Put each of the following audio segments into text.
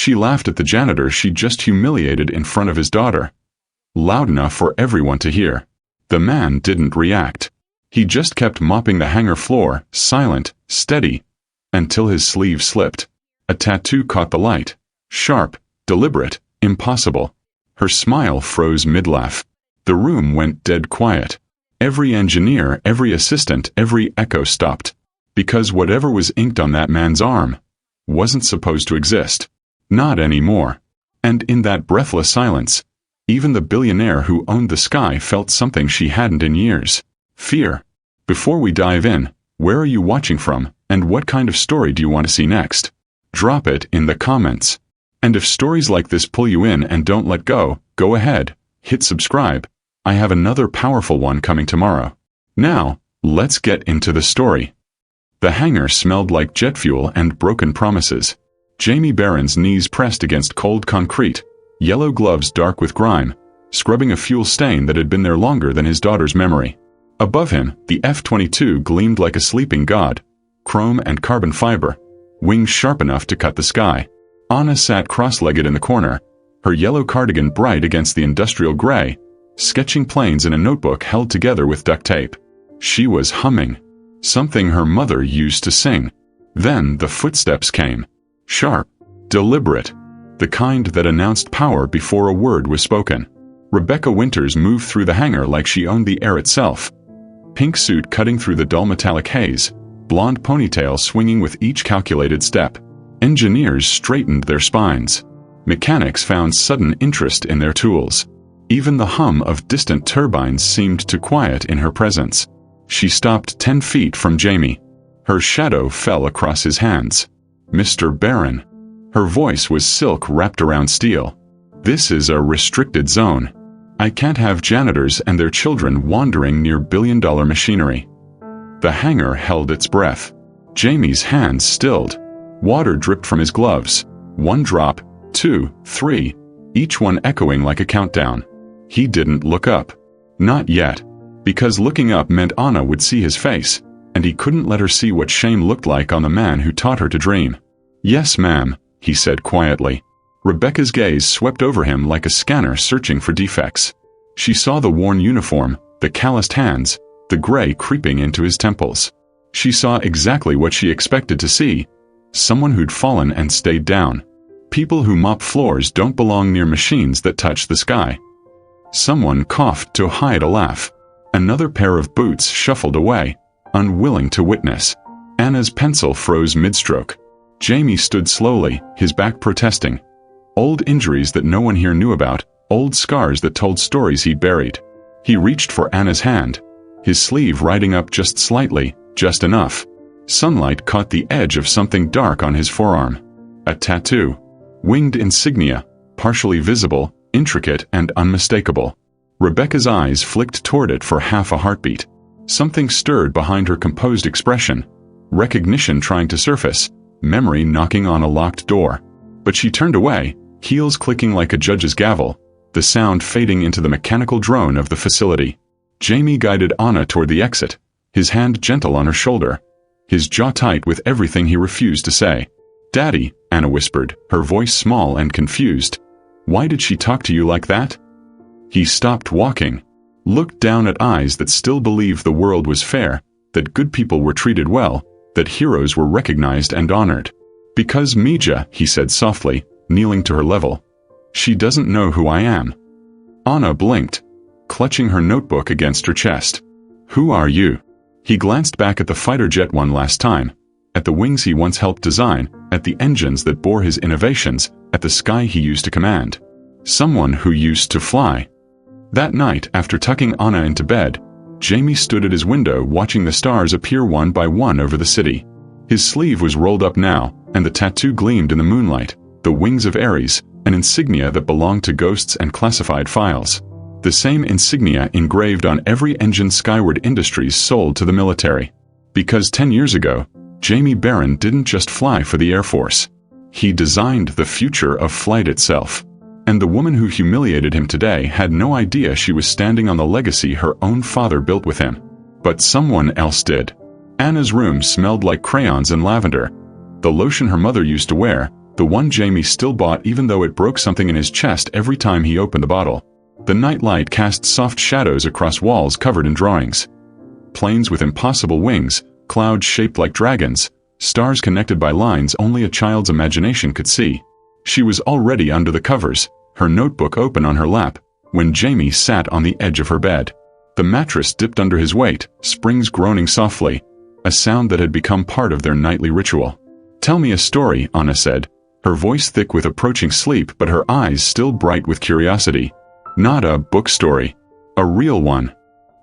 She laughed at the janitor she'd just humiliated in front of his daughter. Loud enough for everyone to hear. The man didn't react. He just kept mopping the hangar floor, silent, steady, until his sleeve slipped. A tattoo caught the light. Sharp, deliberate, impossible. Her smile froze mid-laugh. The room went dead quiet. Every engineer, every assistant, every echo stopped. Because whatever was inked on that man's arm wasn't supposed to exist. Not anymore. And in that breathless silence, even the billionaire who owned the sky felt something she hadn't in years. Fear. Before we dive in, where are you watching from, and what kind of story do you want to see next? Drop it in the comments. And if stories like this pull you in and don't let go, go ahead, hit subscribe. I have another powerful one coming tomorrow. Now, let's get into the story. The hangar smelled like jet fuel and broken promises. Jamie Barron's knees pressed against cold concrete, yellow gloves dark with grime, scrubbing a fuel stain that had been there longer than his daughter's memory. Above him, the F-22 gleamed like a sleeping god, chrome and carbon fiber, wings sharp enough to cut the sky. Anna sat cross-legged in the corner, her yellow cardigan bright against the industrial gray, sketching planes in a notebook held together with duct tape. She was humming. Something her mother used to sing. Then the footsteps came. Sharp, deliberate, the kind that announced power before a word was spoken. Rebecca Winters moved through the hangar like she owned the air itself. Pink suit cutting through the dull metallic haze, blonde ponytail swinging with each calculated step. Engineers straightened their spines. Mechanics found sudden interest in their tools. Even the hum of distant turbines seemed to quiet in her presence. She stopped 10 feet from Jamie. Her shadow fell across his hands. Mr. Barron. Her voice was silk wrapped around steel. This is a restricted zone. I can't have janitors and their children wandering near billion-dollar machinery. The hangar held its breath. Jamie's hands stilled. Water dripped from his gloves. 1 drop, 2, 3, each one echoing like a countdown. He didn't look up. Not yet. Because looking up meant Anna would see his face, and he couldn't let her see what shame looked like on the man who taught her to dream. Yes, ma'am, he said quietly. Rebecca's gaze swept over him like a scanner searching for defects. She saw the worn uniform, the calloused hands, the gray creeping into his temples. She saw exactly what she expected to see. Someone who'd fallen and stayed down. People who mop floors don't belong near machines that touch the sky. Someone coughed to hide a laugh. Another pair of boots shuffled away, unwilling to witness. Anna's pencil froze mid-stroke. Jamie stood slowly, his back protesting. Old injuries that no one here knew about, old scars that told stories he'd buried. He reached for Anna's hand, his sleeve riding up just slightly, just enough. Sunlight caught the edge of something dark on his forearm. A tattoo. Winged insignia, partially visible, intricate and unmistakable. Rebecca's eyes flicked toward it for half a heartbeat. Something stirred behind her composed expression. Recognition trying to surface, memory knocking on a locked door. But she turned away, heels clicking like a judge's gavel, the sound fading into the mechanical drone of the facility. Jamie guided Anna toward the exit, his hand gentle on her shoulder, his jaw tight with everything he refused to say. "Daddy," Anna whispered, her voice small and confused. "Why did she talk to you like that?" He stopped walking, looked down at eyes that still believed the world was fair, that good people were treated well, that heroes were recognized and honored. "Because Mija," he said softly, kneeling to her level. "She doesn't know who I am." Anna blinked, clutching her notebook against her chest. "Who are you?" He glanced back at the fighter jet one last time, at the wings he once helped design, at the engines that bore his innovations, at the sky he used to command. Someone who used to fly. That night, after tucking Anna into bed, Jamie stood at his window watching the stars appear one by one over the city. His sleeve was rolled up now, and the tattoo gleamed in the moonlight, the wings of Ares, an insignia that belonged to ghosts and classified files. The same insignia engraved on every engine Skyward Industries sold to the military. Because 10 years ago, Jamie Barron didn't just fly for the Air Force. He designed the future of flight itself. And the woman who humiliated him today had no idea she was standing on the legacy her own father built with him. But someone else did. Anna's room smelled like crayons and lavender, the lotion her mother used to wear, The one Jamie still bought even though it broke something in his chest every time he opened the bottle. The night light cast soft shadows across walls covered in drawings. Planes with impossible wings, clouds shaped like dragons, stars connected by lines only a child's imagination could see. She was already under the covers, her notebook open on her lap, when Jamie sat on the edge of her bed. The mattress dipped under his weight, springs groaning softly, a sound that had become part of their nightly ritual. "Tell me a story," Anna said, her voice thick with approaching sleep but her eyes still bright with curiosity. "Not a book story. A real one."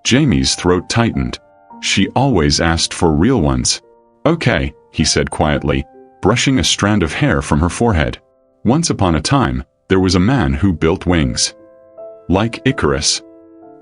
Jamie's throat tightened. She always asked for real ones. "Okay," he said quietly, brushing a strand of hair from her forehead. "Once upon a time, there was a man who built wings." "Like Icarus?"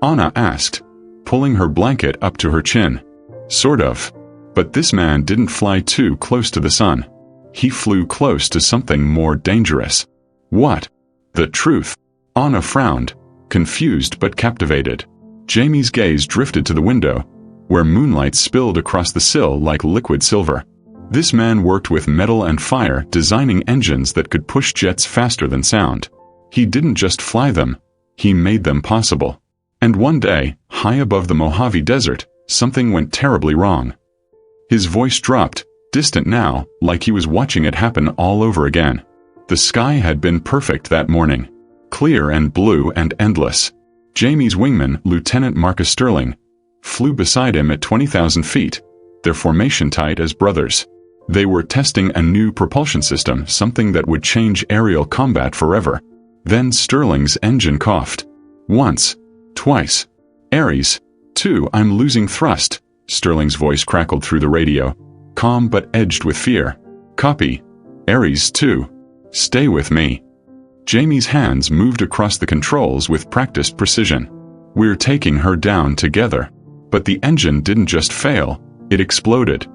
Anna asked, pulling her blanket up to her chin. "Sort of. But this man didn't fly too close to the sun. He flew close to something more dangerous." "What?" "The truth." Anna frowned, confused but captivated. Jamie's gaze drifted to the window, where moonlight spilled across the sill like liquid silver. This man worked with metal and fire, designing engines that could push jets faster than sound. He didn't just fly them, he made them possible. And one day, high above the Mojave Desert, something went terribly wrong. His voice dropped, distant now, like he was watching it happen all over again. The sky had been perfect that morning. Clear and blue and endless. Jamie's wingman, Lieutenant Marcus Sterling, flew beside him at 20,000 feet, their formation tight as brothers. They were testing a new propulsion system, something that would change aerial combat forever. Then Sterling's engine coughed. Once. Twice. "Ares, 2, I'm losing thrust," Sterling's voice crackled through the radio, calm but edged with fear. "Copy. Ares 2. Stay with me." Jamie's hands moved across the controls with practiced precision. "We're taking her down together." But the engine didn't just fail, it exploded.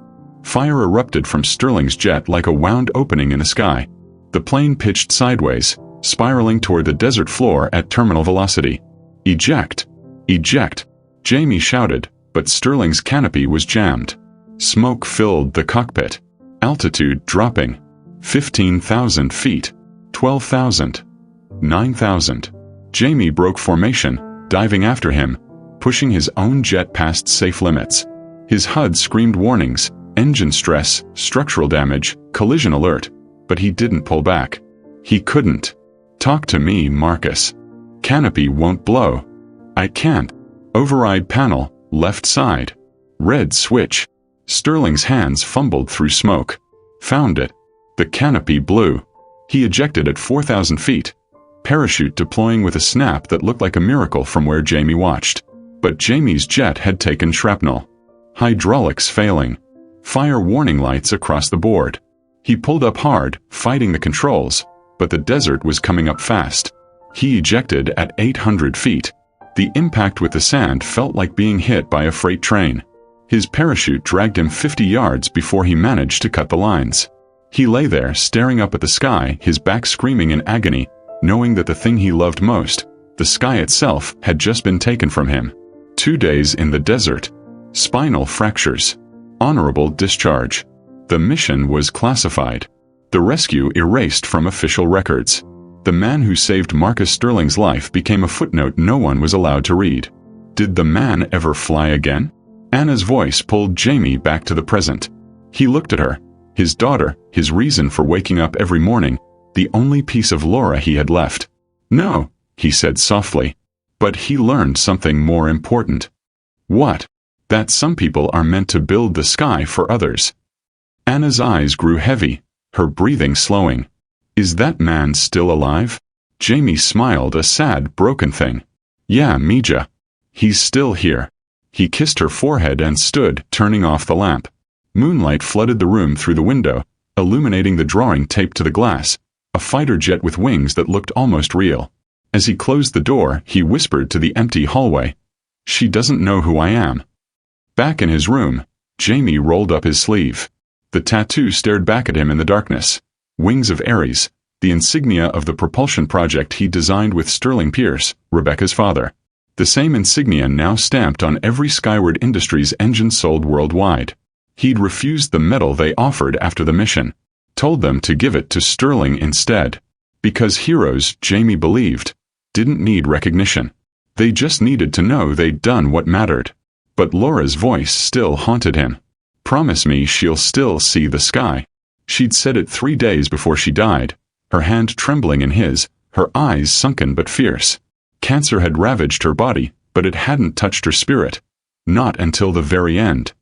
Fire erupted from Sterling's jet like a wound opening in the sky. The plane pitched sideways, spiraling toward the desert floor at terminal velocity. "Eject! Eject!" Jamie shouted, but Sterling's canopy was jammed. Smoke filled the cockpit. Altitude dropping. 15,000 feet. 12,000. 9,000. Jamie broke formation, diving after him, pushing his own jet past safe limits. His HUD screamed warnings, engine stress, structural damage, collision alert, but he didn't pull back. He couldn't. "Talk to me, Marcus." "Canopy won't blow." "I can't." Override panel, left side. Red switch. Sterling's hands fumbled through smoke. Found it. The canopy blew. He ejected at 4,000 feet, parachute deploying with a snap that looked like a miracle from where Jamie watched. But Jamie's jet had taken shrapnel. Hydraulics failing. Fire warning lights across the board. He pulled up hard, fighting the controls, but the desert was coming up fast. He ejected at 800 feet. The impact with the sand felt like being hit by a freight train. His parachute dragged him 50 yards before he managed to cut the lines. He lay there staring up at the sky, his back screaming in agony, knowing that the thing he loved most, the sky itself, had just been taken from him. 2 days in the desert. Spinal fractures. Honorable discharge. The mission was classified. The rescue erased from official records. The man who saved Marcus Sterling's life became a footnote no one was allowed to read. Did the man ever fly again? Anna's voice pulled Jamie back to the present. He looked at her. His daughter, his reason for waking up every morning, the only piece of Laura he had left. "No," he said softly. But he learned something more important. "What?" "That some people are meant to build the sky for others." Anna's eyes grew heavy, her breathing slowing. "Is that man still alive?" Jamie smiled, a sad, broken thing. "Yeah, Mija. He's still here." He kissed her forehead and stood, turning off the lamp. Moonlight flooded the room through the window, illuminating the drawing taped to the glass, a fighter jet with wings that looked almost real. As he closed the door, he whispered to the empty hallway, "She doesn't know who I am." Back in his room, Jamie rolled up his sleeve. The tattoo stared back at him in the darkness. Wings of Ares, the insignia of the propulsion project he designed with Sterling Pierce, Rebecca's father. The same insignia now stamped on every Skyward Industries engine sold worldwide. He'd refused the medal they offered after the mission. told them to give it to Sterling instead. Because heroes, Jamie believed, didn't need recognition. They just needed to know they'd done what mattered. But Laura's voice still haunted him. Promise me she'll still see the sky. She'd said it 3 days before she died, her hand trembling in his, her eyes sunken but fierce. Cancer had ravaged her body, but it hadn't touched her spirit. Not until the very end.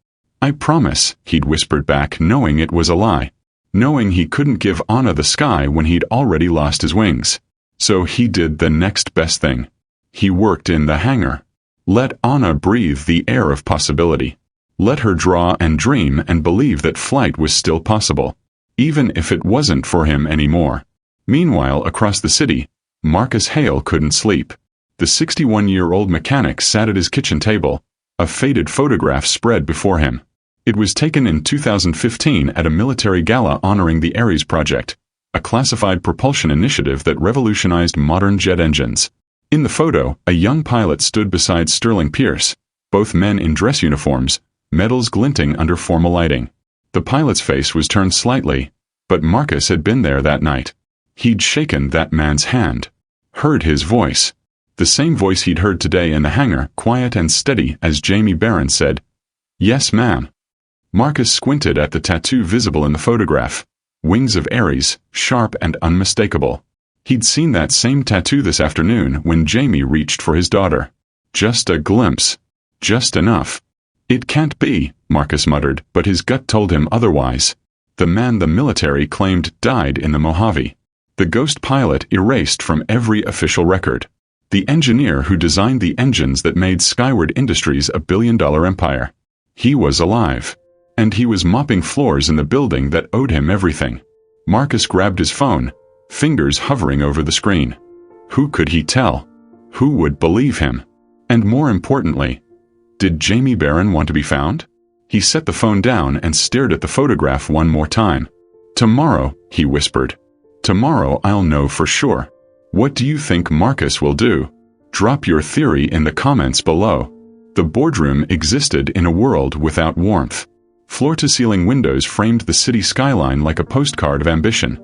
I promise, he'd whispered back, knowing it was a lie. Knowing he couldn't give Anna the sky when he'd already lost his wings. So he did the next best thing. He worked in the hangar. Let Anna breathe the air of possibility. Let her draw and dream and believe that flight was still possible, even if it wasn't for him anymore. Meanwhile, across the city, Marcus Hale couldn't sleep. The 61-year-old mechanic sat at his kitchen table, a faded photograph spread before him. It was taken in 2015 at a military gala honoring the Ares project, a classified propulsion initiative that revolutionized modern jet engines. In the photo, a young pilot stood beside Sterling Pierce, both men in dress uniforms, medals glinting under formal lighting. The pilot's face was turned slightly, but Marcus had been there that night. He'd shaken that man's hand. Heard his voice. The same voice he'd heard today in the hangar, quiet and steady as Jamie Barron said, "Yes, ma'am." Marcus squinted at the tattoo visible in the photograph. Wings of Ares, sharp and unmistakable. He'd seen that same tattoo this afternoon when Jamie reached for his daughter. Just a glimpse. Just enough. It can't be, Marcus muttered, but his gut told him otherwise. The man the military claimed died in the Mojave. The ghost pilot erased from every official record. The engineer who designed the engines that made Skyward Industries a billion-dollar empire. He was alive. And he was mopping floors in the building that owed him everything. Marcus grabbed his phone, fingers hovering over the screen. Who could he tell? Who would believe him? And more importantly, did Jamie Barron want to be found? He set the phone down and stared at the photograph one more time. Tomorrow, he whispered. Tomorrow I'll know for sure. What do you think Marcus will do? Drop your theory in the comments below. The boardroom existed in a world without warmth. Floor-to-ceiling windows framed the city skyline like a postcard of ambition.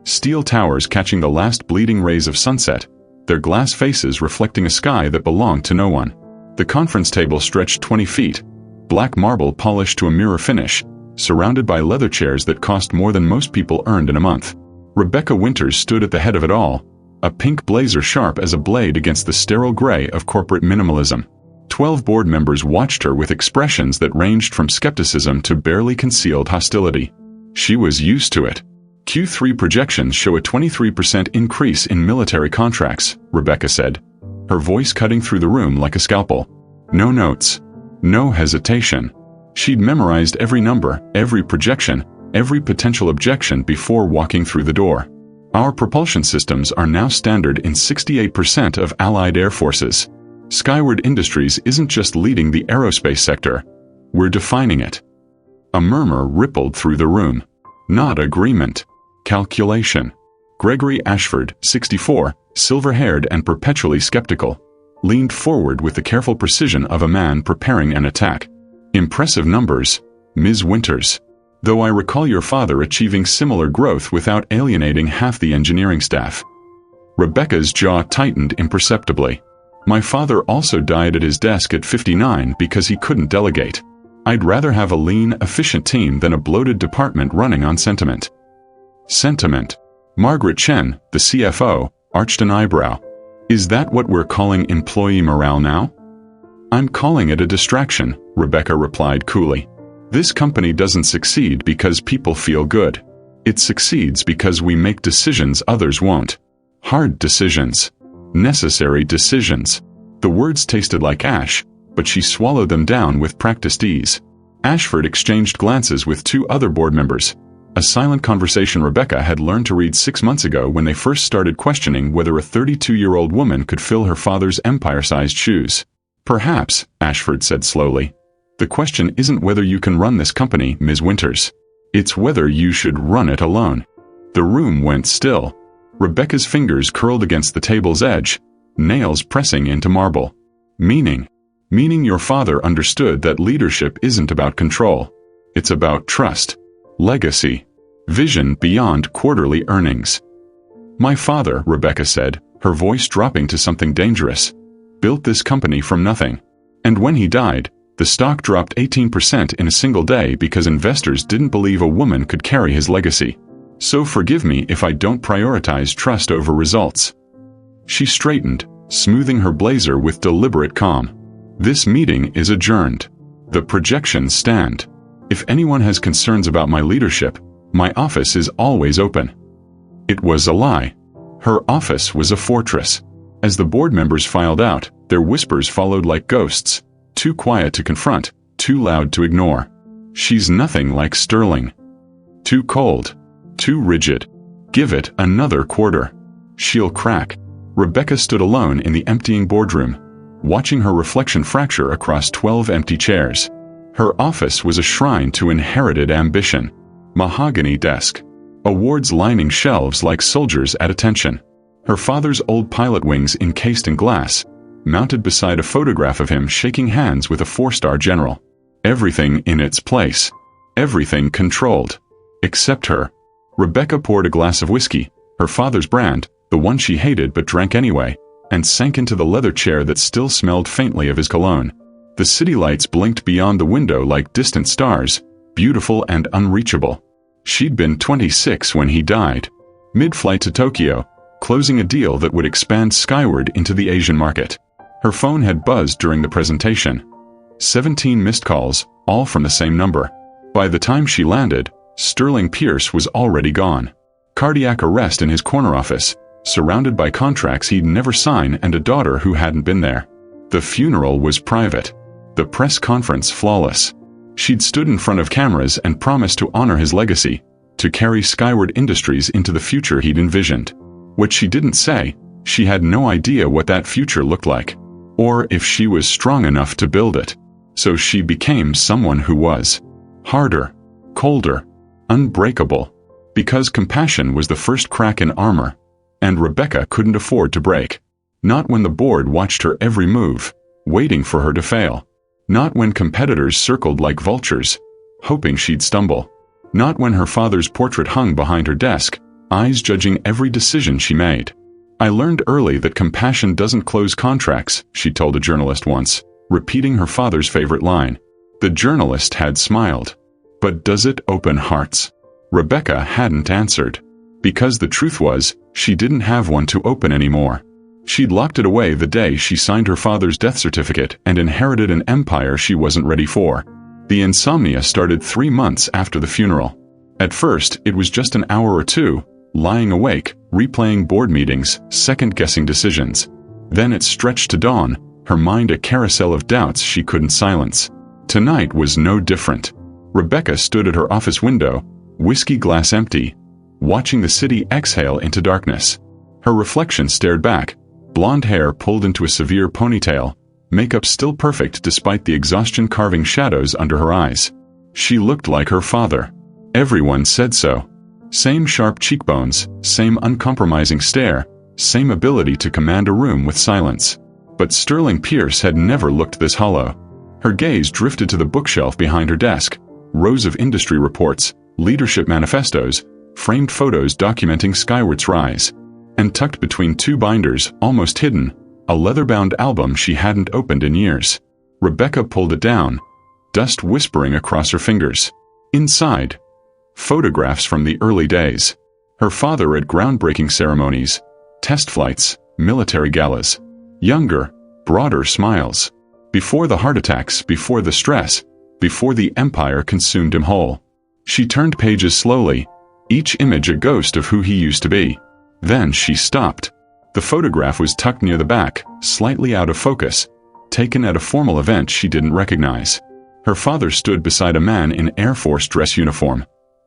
Steel towers catching the last bleeding rays of sunset, their glass faces reflecting a sky that belonged to no one. The conference table stretched 20 feet, black marble polished to a mirror finish, surrounded by leather chairs that cost more than most people earned in a month. Rebecca Winters stood at the head of it all, a pink blazer sharp as a blade against the sterile gray of corporate minimalism. 12 board members watched her with expressions that ranged from skepticism to barely concealed hostility. She was used to it. Q3 projections show a 23% increase in military contracts, Rebecca said, her voice cutting through the room like a scalpel. No notes. No hesitation. She'd memorized every number, every projection, every potential objection before walking through the door. Our propulsion systems are now standard in 68% of Allied air forces. Skyward Industries isn't just leading the aerospace sector. We're defining it. A murmur rippled through the room. Not agreement. Calculation. Gregory Ashford, 64, silver-haired and perpetually skeptical, leaned forward with the careful precision of a man preparing an attack. Impressive numbers, Ms. Winters. Though I recall your father achieving similar growth without alienating half the engineering staff. Rebecca's jaw tightened imperceptibly. My father also died at his desk at 59 because he couldn't delegate. I'd rather have a lean, efficient team than a bloated department running on sentiment. Sentiment. Margaret Chen, the CFO, arched an eyebrow. Is that what we're calling employee morale now? I'm calling it a distraction, Rebecca replied coolly. This company doesn't succeed because people feel good. It succeeds because we make decisions others won't. Hard decisions. Necessary decisions. The words tasted like ash, but she swallowed them down with practiced ease. Ashford exchanged glances with 2 other board members. A silent conversation Rebecca had learned to read 6 months ago when they first started questioning whether a 32-year-old woman could fill her father's empire-sized shoes. Perhaps, Ashford said slowly, the question isn't whether you can run this company, Ms. Winters. It's whether you should run it alone. The room went still. Rebecca's fingers curled against the table's edge, nails pressing into marble. Meaning your father understood that leadership isn't about control. It's about trust. Legacy. Vision beyond quarterly earnings. My father, Rebecca said, her voice dropping to something dangerous, built this company from nothing. And when he died, the stock dropped 18% in a single day because investors didn't believe a woman could carry his legacy. So forgive me if I don't prioritize trust over results. She straightened, smoothing her blazer with deliberate calm. This meeting is adjourned. The projections stand. If anyone has concerns about my leadership, my office is always open. It was a lie. Her office was a fortress. As the board members filed out, their whispers followed like ghosts, too quiet to confront, too loud to ignore. She's nothing like Sterling. Too cold. Too rigid. Give it another quarter. She'll crack. Rebecca stood alone in the emptying boardroom, watching her reflection fracture across 12 empty chairs. Her office was a shrine to inherited ambition. Mahogany desk. Awards lining shelves like soldiers at attention. Her father's old pilot wings encased in glass, mounted beside a photograph of him shaking hands with a 4-star general. Everything in its place. Everything controlled. Except her. Rebecca poured a glass of whiskey, her father's brand, the one she hated but drank anyway, and sank into the leather chair that still smelled faintly of his cologne. The city lights blinked beyond the window like distant stars, beautiful and unreachable. She'd been 26 when he died. Mid-flight to Tokyo, closing a deal that would expand skyward into the Asian market. Her phone had buzzed during the presentation. 17 missed calls, all from the same number. By the time she landed, Sterling Pierce was already gone. Cardiac arrest in his corner office, surrounded by contracts he'd never sign and a daughter who hadn't been there. The funeral was private. The press conference flawless. She'd stood in front of cameras and promised to honor his legacy, to carry Skyward Industries into the future he'd envisioned. What she didn't say, she had no idea what that future looked like, or if she was strong enough to build it. So she became someone who was harder, colder, unbreakable, because compassion was the first crack in armor, and Rebecca couldn't afford to break. Not when the board watched her every move, waiting for her to fail. Not when competitors circled like vultures, hoping she'd stumble. Not when her father's portrait hung behind her desk, eyes judging every decision she made. I learned early that compassion doesn't close contracts, she told a journalist once, repeating her father's favorite line. The journalist had smiled. But does it open hearts? Rebecca hadn't answered. Because the truth was, she didn't have one to open anymore. She'd locked it away the day she signed her father's death certificate and inherited an empire she wasn't ready for. The insomnia started 3 months after the funeral. At first, it was just an hour or two, lying awake, replaying board meetings, second-guessing decisions. Then it stretched to dawn, her mind a carousel of doubts she couldn't silence. Tonight was no different. Rebecca stood at her office window, whiskey glass empty, watching the city exhale into darkness. Her reflection stared back, blonde hair pulled into a severe ponytail, makeup still perfect despite the exhaustion carving shadows under her eyes. She looked like her father. Everyone said so. Same sharp cheekbones, same uncompromising stare, same ability to command a room with silence. But Sterling Pierce had never looked this hollow. Her gaze drifted to the bookshelf behind her desk, rows of industry reports, leadership manifestos, framed photos documenting Skyward's rise. And tucked between 2 binders, almost hidden, a leather-bound album she hadn't opened in years. Rebecca pulled it down, dust whispering across her fingers. Inside, photographs from the early days. Her father at groundbreaking ceremonies, test flights, military galas. Younger, broader smiles. Before the heart attacks, before the stress, before the empire consumed him whole. She turned pages slowly, each image a ghost of who he used to be. Then she stopped. The photograph was tucked near the back, slightly out of focus, taken at a formal event she didn't recognize. Her father stood beside a man in Air Force dress uniform.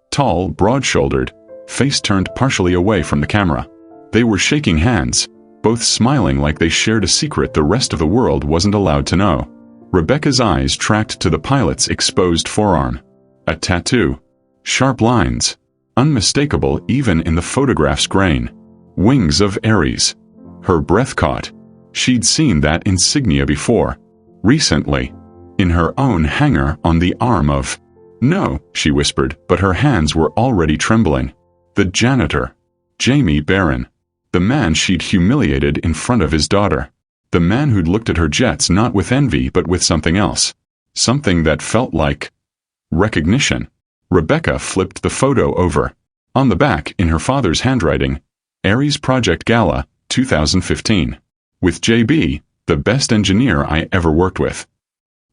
Tall, broad-shouldered, face turned partially away from the camera. They were shaking hands, both smiling like they shared a secret the rest of the world wasn't allowed to know. Rebecca's eyes tracked to the pilot's exposed forearm. A tattoo. Sharp lines. Unmistakable even in the photograph's grain. Wings of Ares. Her breath caught. She'd seen that insignia before. Recently. In her own hangar on the arm of "No," she whispered, but her hands were already trembling. The janitor. Jamie Barron. The man she'd humiliated in front of his daughter. The man who'd looked at her jets not with envy but with something else. Something that felt like recognition. Rebecca flipped the photo over. On the back, in her father's handwriting, Aries Project Gala, 2015. With JB, the best engineer I ever worked with.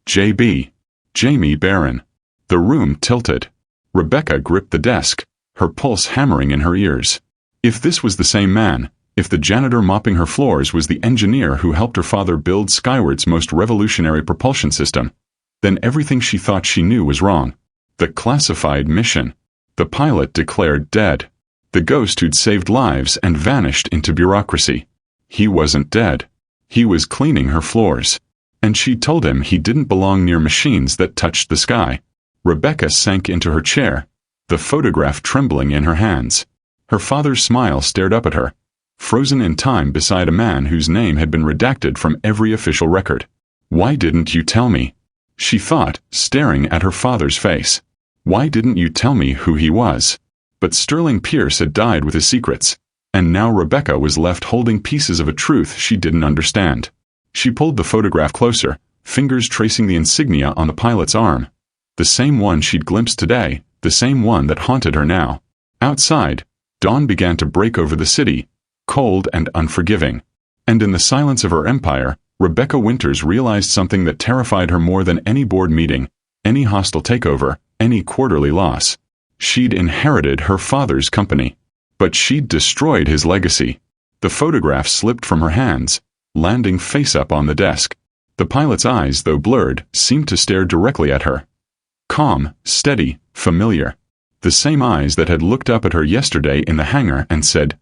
JB. Jamie Barron. The room tilted. Rebecca gripped the desk, her pulse hammering in her ears. If this was the same man, if the janitor mopping her floors was the engineer who helped her father build Skyward's most revolutionary propulsion system, then everything she thought she knew was wrong. The classified mission. The pilot declared dead. The ghost who'd saved lives and vanished into bureaucracy. He wasn't dead. He was cleaning her floors. And she'd told him he didn't belong near machines that touched the sky. Rebecca sank into her chair, the photograph trembling in her hands. Her father's smile stared up at her, frozen in time beside a man whose name had been redacted from every official record. "Why didn't you tell me?" she thought, staring at her father's face. "Why didn't you tell me who he was?" But Sterling Pierce had died with his secrets, and now Rebecca was left holding pieces of a truth she didn't understand. She pulled the photograph closer, fingers tracing the insignia on the pilot's arm. The same one she'd glimpsed today, the same one that haunted her now. Outside, dawn began to break over the city, cold and unforgiving. And in the silence of her empire, Rebecca Winters realized something that terrified her more than any board meeting, any hostile takeover, any quarterly loss. She'd inherited her father's company, but she'd destroyed his legacy. The photograph slipped from her hands, landing face up on the desk. The pilot's eyes, though blurred, seemed to stare directly at her. Calm, steady, familiar. The same eyes that had looked up at her yesterday in the hangar and said,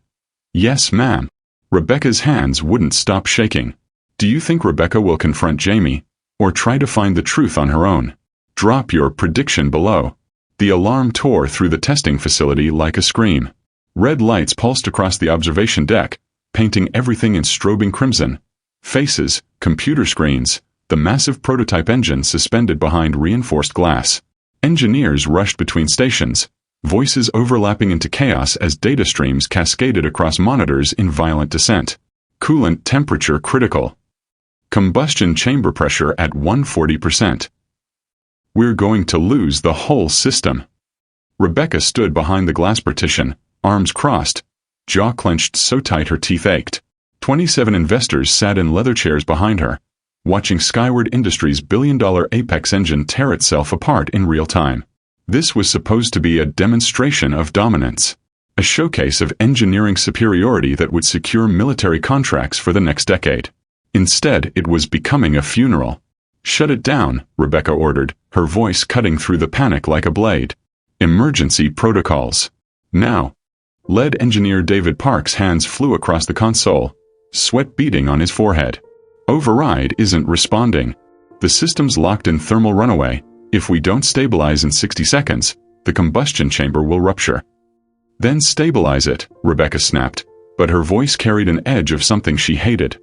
"Yes, ma'am." Rebecca's hands wouldn't stop shaking. Do you think Rebecca will confront Jamie, or try to find the truth on her own? Drop your prediction below. The alarm tore through the testing facility like a scream. Red lights pulsed across the observation deck, painting everything in strobing crimson. Faces, computer screens, the massive prototype engine suspended behind reinforced glass. Engineers rushed between stations, voices overlapping into chaos as data streams cascaded across monitors in violent descent. Coolant temperature critical. Combustion chamber pressure at 140%. We're going to lose the whole system. Rebecca stood behind the glass partition, arms crossed, jaw clenched so tight her teeth ached. 27 investors sat in leather chairs behind her, watching Skyward Industries' billion-dollar Apex engine tear itself apart in real time. This was supposed to be a demonstration of dominance, a showcase of engineering superiority that would secure military contracts for the next decade. Instead, it was becoming a funeral. "Shut it down," Rebecca ordered, her voice cutting through the panic like a blade. "Emergency protocols. Now." Lead engineer David Park's hands flew across the console, sweat beading on his forehead. "Override isn't responding. The system's locked in thermal runaway. If we don't stabilize in 60 seconds, the combustion chamber will rupture." "Then stabilize it," Rebecca snapped, but her voice carried an edge of something she hated.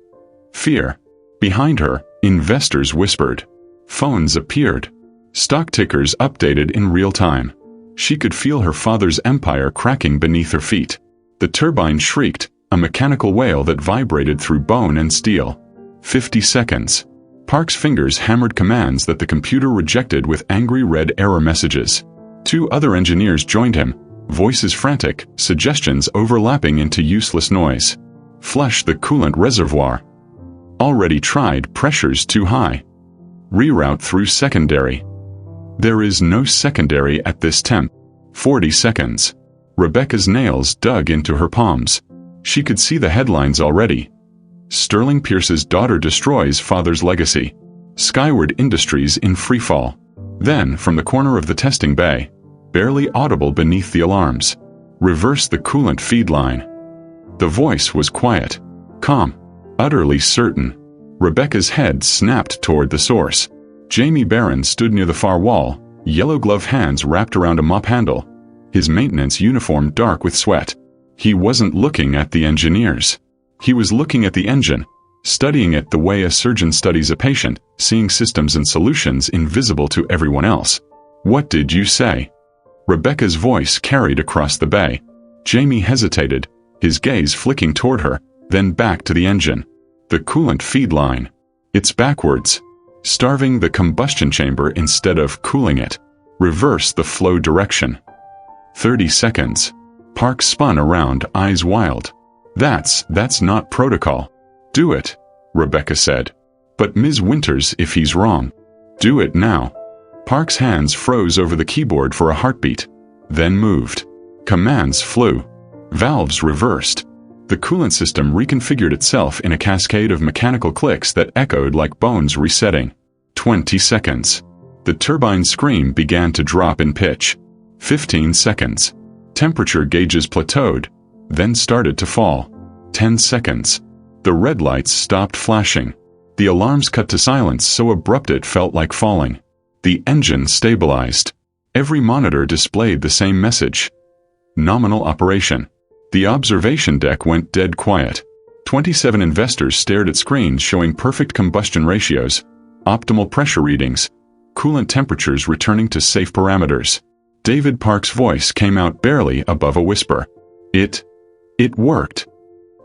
Fear. Behind her, investors whispered. Phones appeared. Stock tickers updated in real time. She could feel her father's empire cracking beneath her feet. The turbine shrieked, a mechanical wail that vibrated through bone and steel. 50 seconds. Park's fingers hammered commands that the computer rejected with angry red error messages. 2 other engineers joined him, voices frantic, suggestions overlapping into useless noise. Flush the coolant reservoir. Already tried, pressure's too high. Reroute through secondary. There is no secondary at this temp. 40 seconds. Rebecca's nails dug into her palms. She could see the headlines already. Sterling Pierce's daughter destroys father's legacy. Skyward Industries in freefall. Then, from the corner of the testing bay, barely audible beneath the alarms, reverse the coolant feed line. The voice was quiet, calm, utterly certain. Rebecca's head snapped toward the source. Jamie Barron stood near the far wall, yellow-gloved hands wrapped around a mop handle, his maintenance uniform dark with sweat. He wasn't looking at the engineers. He was looking at the engine, studying it the way a surgeon studies a patient, seeing systems and solutions invisible to everyone else. What did you say? Rebecca's voice carried across the bay. Jamie hesitated, his gaze flicking toward her, then back to the engine. The coolant feed line. It's backwards. Starving the combustion chamber instead of cooling it. Reverse the flow direction. 30 seconds. Park spun around, eyes wild. That's not protocol. Do it, Rebecca said. But Ms. Winters, if he's wrong. Do it now. Park's hands froze over the keyboard for a heartbeat, then moved. Commands flew. Valves reversed. The coolant system reconfigured itself in a cascade of mechanical clicks that echoed like bones resetting. 20 seconds. The turbine scream began to drop in pitch. 15 seconds. Temperature gauges plateaued, then started to fall. 10 seconds. The red lights stopped flashing. The alarms cut to silence so abrupt it felt like falling. The engine stabilized. Every monitor displayed the same message. Nominal operation. The observation deck went dead quiet. 27 investors stared at screens showing perfect combustion ratios, optimal pressure readings, coolant temperatures returning to safe parameters. David Park's voice came out barely above a whisper. It worked.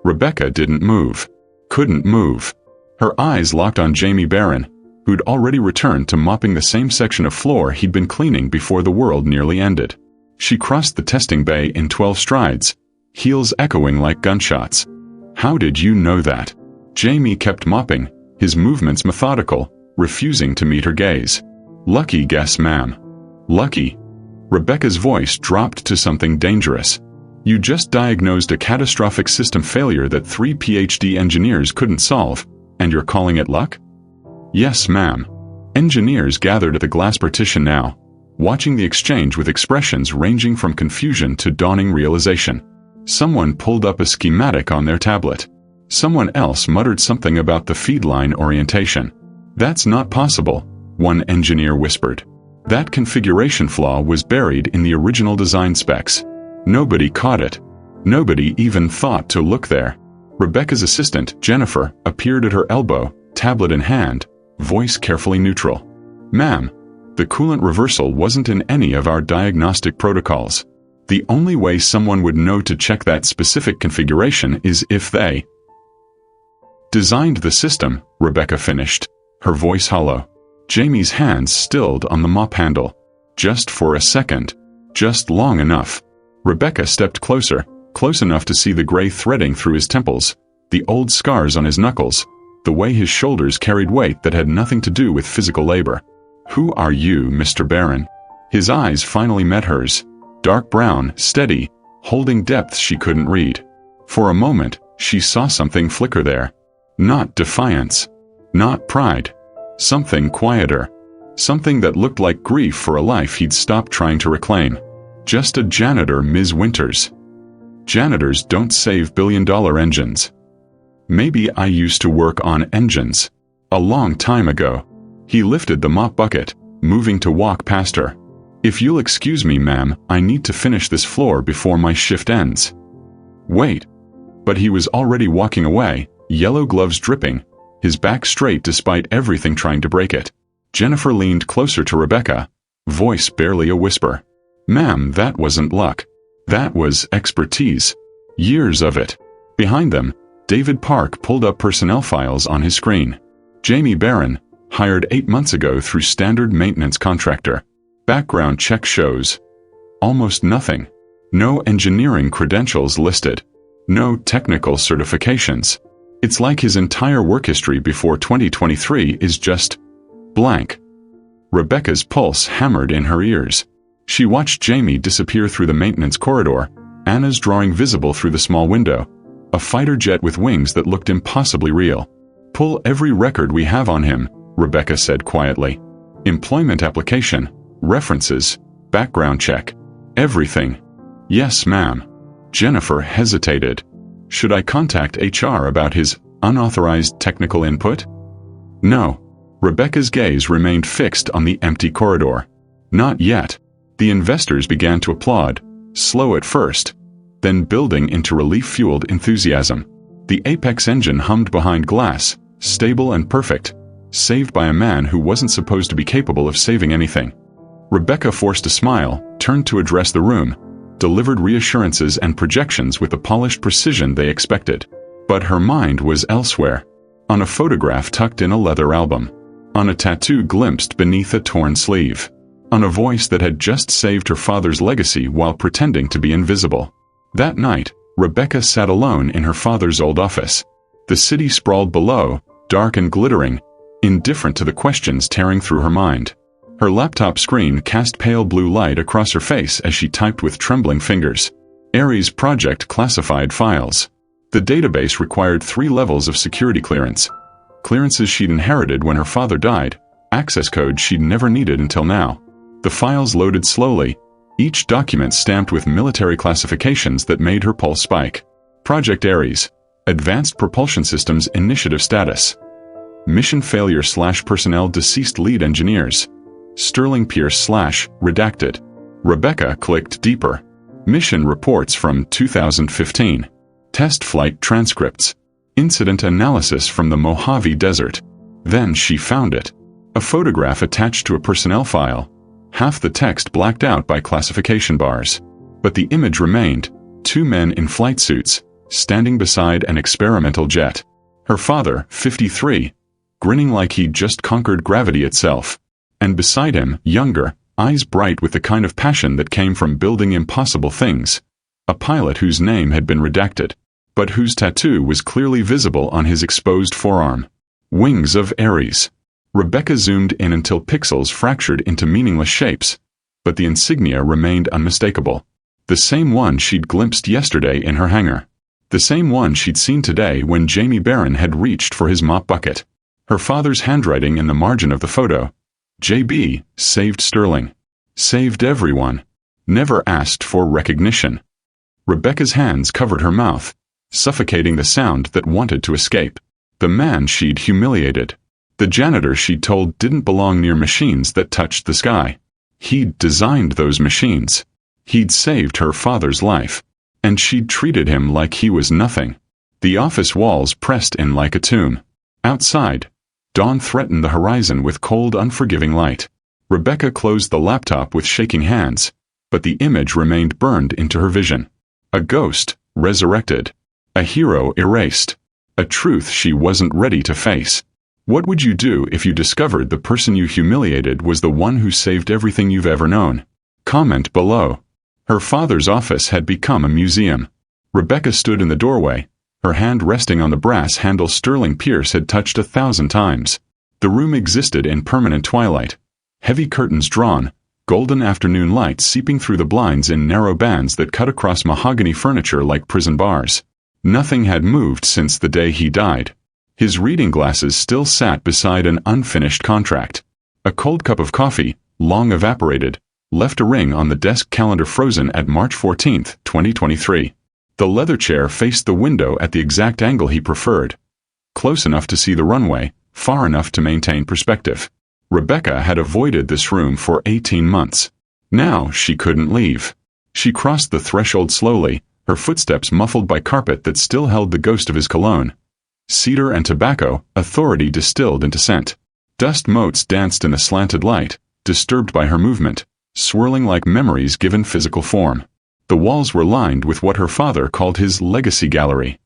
Rebecca didn't move. Couldn't move. Her eyes locked on Jamie Barron, who'd already returned to mopping the same section of floor he'd been cleaning before the world nearly ended. She crossed the testing bay in 12 strides, heels echoing like gunshots. How did you know that? Jamie kept mopping, his movements methodical, refusing to meet her gaze. Lucky guess, ma'am. Lucky. Rebecca's voice dropped to something dangerous. You just diagnosed a catastrophic system failure that 3 PhD engineers couldn't solve, and you're calling it luck? Yes, ma'am. Engineers gathered at the glass partition now, watching the exchange with expressions ranging from confusion to dawning realization. Someone pulled up a schematic on their tablet. Someone else muttered something about the feed line orientation. That's not possible, one engineer whispered. That configuration flaw was buried in the original design specs. Nobody caught it. Nobody even thought to look there. Rebecca's assistant, Jennifer, appeared at her elbow, tablet in hand, voice carefully neutral. Ma'am, the coolant reversal wasn't in any of our diagnostic protocols. The only way someone would know to check that specific configuration is if they designed the system, Rebecca finished, her voice hollow. Jamie's hands stilled on the mop handle. Just for a second. Just long enough. Rebecca stepped closer, close enough to see the gray threading through his temples, the old scars on his knuckles, the way his shoulders carried weight that had nothing to do with physical labor. Who are you, Mr. Barron? His eyes finally met hers, dark brown, steady, holding depths she couldn't read. For a moment, she saw something flicker there. Not defiance. Not pride. Something quieter. Something that looked like grief for a life he'd stopped trying to reclaim. Just a janitor, Ms. Winters. Janitors don't save billion-dollar engines. Maybe I used to work on engines. A long time ago. He lifted the mop bucket, moving to walk past her. If you'll excuse me, ma'am, I need to finish this floor before my shift ends. Wait. But he was already walking away, yellow gloves dripping, his back straight despite everything trying to break it. Jennifer leaned closer to Rebecca, voice barely a whisper. Ma'am, that wasn't luck. That was expertise. Years of it. Behind them, David Park pulled up personnel files on his screen. Jamie Barron, hired 8 months ago through standard maintenance contractor. Background check shows. Almost nothing. No engineering credentials listed. No technical certifications. It's like his entire work history before 2023 is just blank. Rebecca's pulse hammered in her ears. She watched Jamie disappear through the maintenance corridor, Anna's drawing visible through the small window. A fighter jet with wings that looked impossibly real. Pull every record we have on him, Rebecca said quietly. Employment application, references, background check, everything. Yes, ma'am. Jennifer hesitated. Should I contact HR about his unauthorized technical input? No. Rebecca's gaze remained fixed on the empty corridor. Not yet. The investors began to applaud, slow at first, then building into relief-fueled enthusiasm. The Apex engine hummed behind glass, stable and perfect, saved by a man who wasn't supposed to be capable of saving anything. Rebecca forced a smile, turned to address the room, delivered reassurances and projections with the polished precision they expected. But her mind was elsewhere. On a photograph tucked in a leather album. On a tattoo glimpsed beneath a torn sleeve. On a voice that had just saved her father's legacy while pretending to be invisible. That night, Rebecca sat alone in her father's old office. The city sprawled below, dark and glittering, indifferent to the questions tearing through her mind. Her laptop screen cast pale blue light across her face as she typed with trembling fingers. Ares Project classified files. The database required 3 levels of security clearance. Clearances she'd inherited when her father died, access codes she'd never needed until now. The files loaded slowly, each document stamped with military classifications that made her pulse spike. Project Ares. Advanced Propulsion Systems Initiative Status. Mission failure / personnel deceased lead engineers. Sterling Pierce / redacted. Rebecca clicked deeper. Mission reports from 2015. Test flight transcripts. Incident analysis from the Mojave Desert. Then she found it. A photograph attached to a personnel file. Half the text blacked out by classification bars. But the image remained, 2 men in flight suits, standing beside an experimental jet. Her father, 53, grinning like he'd just conquered gravity itself. And beside him, younger, eyes bright with the kind of passion that came from building impossible things. A pilot whose name had been redacted, but whose tattoo was clearly visible on his exposed forearm. Wings of Ares. Rebecca zoomed in until pixels fractured into meaningless shapes, but the insignia remained unmistakable. The same one she'd glimpsed yesterday in her hangar. The same one she'd seen today when Jamie Barron had reached for his mop bucket. Her father's handwriting in the margin of the photo. JB, saved Sterling. Saved everyone. Never asked for recognition. Rebecca's hands covered her mouth, suffocating the sound that wanted to escape. The man she'd humiliated. The janitor she'd told didn't belong near machines that touched the sky. He'd designed those machines. He'd saved her father's life. And she'd treated him like he was nothing. The office walls pressed in like a tomb. Outside, dawn threatened the horizon with cold, unforgiving light. Rebecca closed the laptop with shaking hands, but the image remained burned into her vision. A ghost, resurrected. A hero erased. A truth she wasn't ready to face. What would you do if you discovered the person you humiliated was the one who saved everything you've ever known? Comment below. Her father's office had become a museum. Rebecca stood in the doorway, her hand resting on the brass handle Sterling Pierce had touched 1,000 times. The room existed in permanent twilight. Heavy curtains drawn, golden afternoon light seeping through the blinds in narrow bands that cut across mahogany furniture like prison bars. Nothing had moved since the day he died. His reading glasses still sat beside an unfinished contract. A cold cup of coffee, long evaporated, left a ring on the desk calendar frozen at March 14, 2023. The leather chair faced the window at the exact angle he preferred. Close enough to see the runway, far enough to maintain perspective. Rebecca had avoided this room for 18 months. Now she couldn't leave. She crossed the threshold slowly, her footsteps muffled by carpet that still held the ghost of his cologne. Cedar and tobacco, authority distilled into scent. Dust motes danced in the slanted light, disturbed by her movement, swirling like memories given physical form. The walls were lined with what her father called his legacy gallery.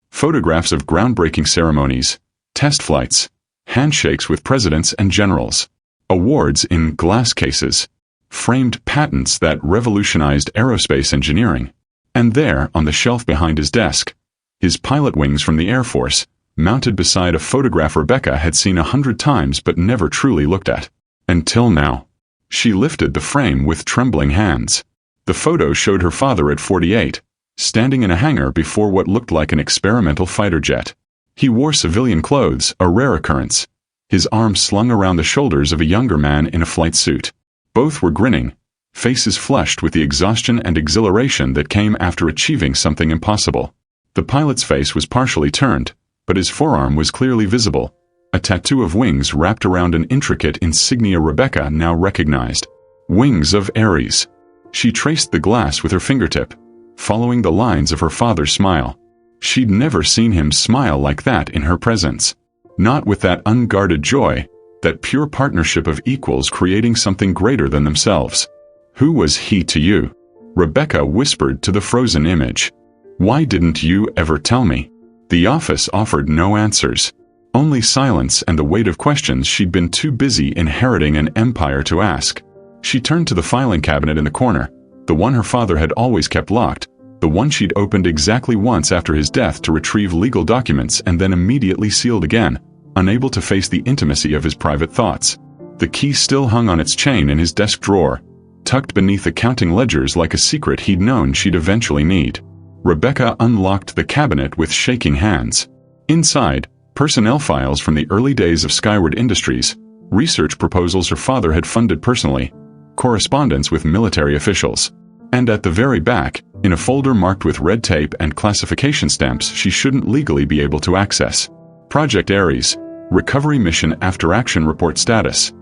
Photographs of groundbreaking ceremonies, test flights, handshakes with presidents and generals, awards in glass cases, framed patents that revolutionized aerospace engineering. And there, on the shelf behind his desk, his pilot wings from the Air Force, mounted beside a photograph Rebecca had seen 100 times but never truly looked at. Until now. She lifted the frame with trembling hands. The photo showed her father at 48, standing in a hangar before what looked like an experimental fighter jet. He wore civilian clothes, a rare occurrence. His arms slung around the shoulders of a younger man in a flight suit. Both were grinning, faces flushed with the exhaustion and exhilaration that came after achieving something impossible. The pilot's face was partially turned, but his forearm was clearly visible, a tattoo of wings wrapped around an intricate insignia Rebecca now recognized. Wings of Ares. She traced the glass with her fingertip, following the lines of her father's smile. She'd never seen him smile like that in her presence. Not with that unguarded joy, that pure partnership of equals creating something greater than themselves. Who was he to you? Rebecca whispered to the frozen image. Why didn't you ever tell me? The office offered no answers. Only silence and the weight of questions she'd been too busy inheriting an empire to ask. She turned to the filing cabinet in the corner, the one her father had always kept locked, the one she'd opened exactly once after his death to retrieve legal documents and then immediately sealed again, unable to face the intimacy of his private thoughts. The key still hung on its chain in his desk drawer, tucked beneath accounting ledgers like a secret he'd known she'd eventually need. Rebecca unlocked the cabinet with shaking hands. Inside, personnel files from the early days of Skyward Industries, research proposals her father had funded personally, correspondence with military officials. And at the very back, in a folder marked with red tape and classification stamps she shouldn't legally be able to access. Project Ares, Recovery Mission After Action Report Status.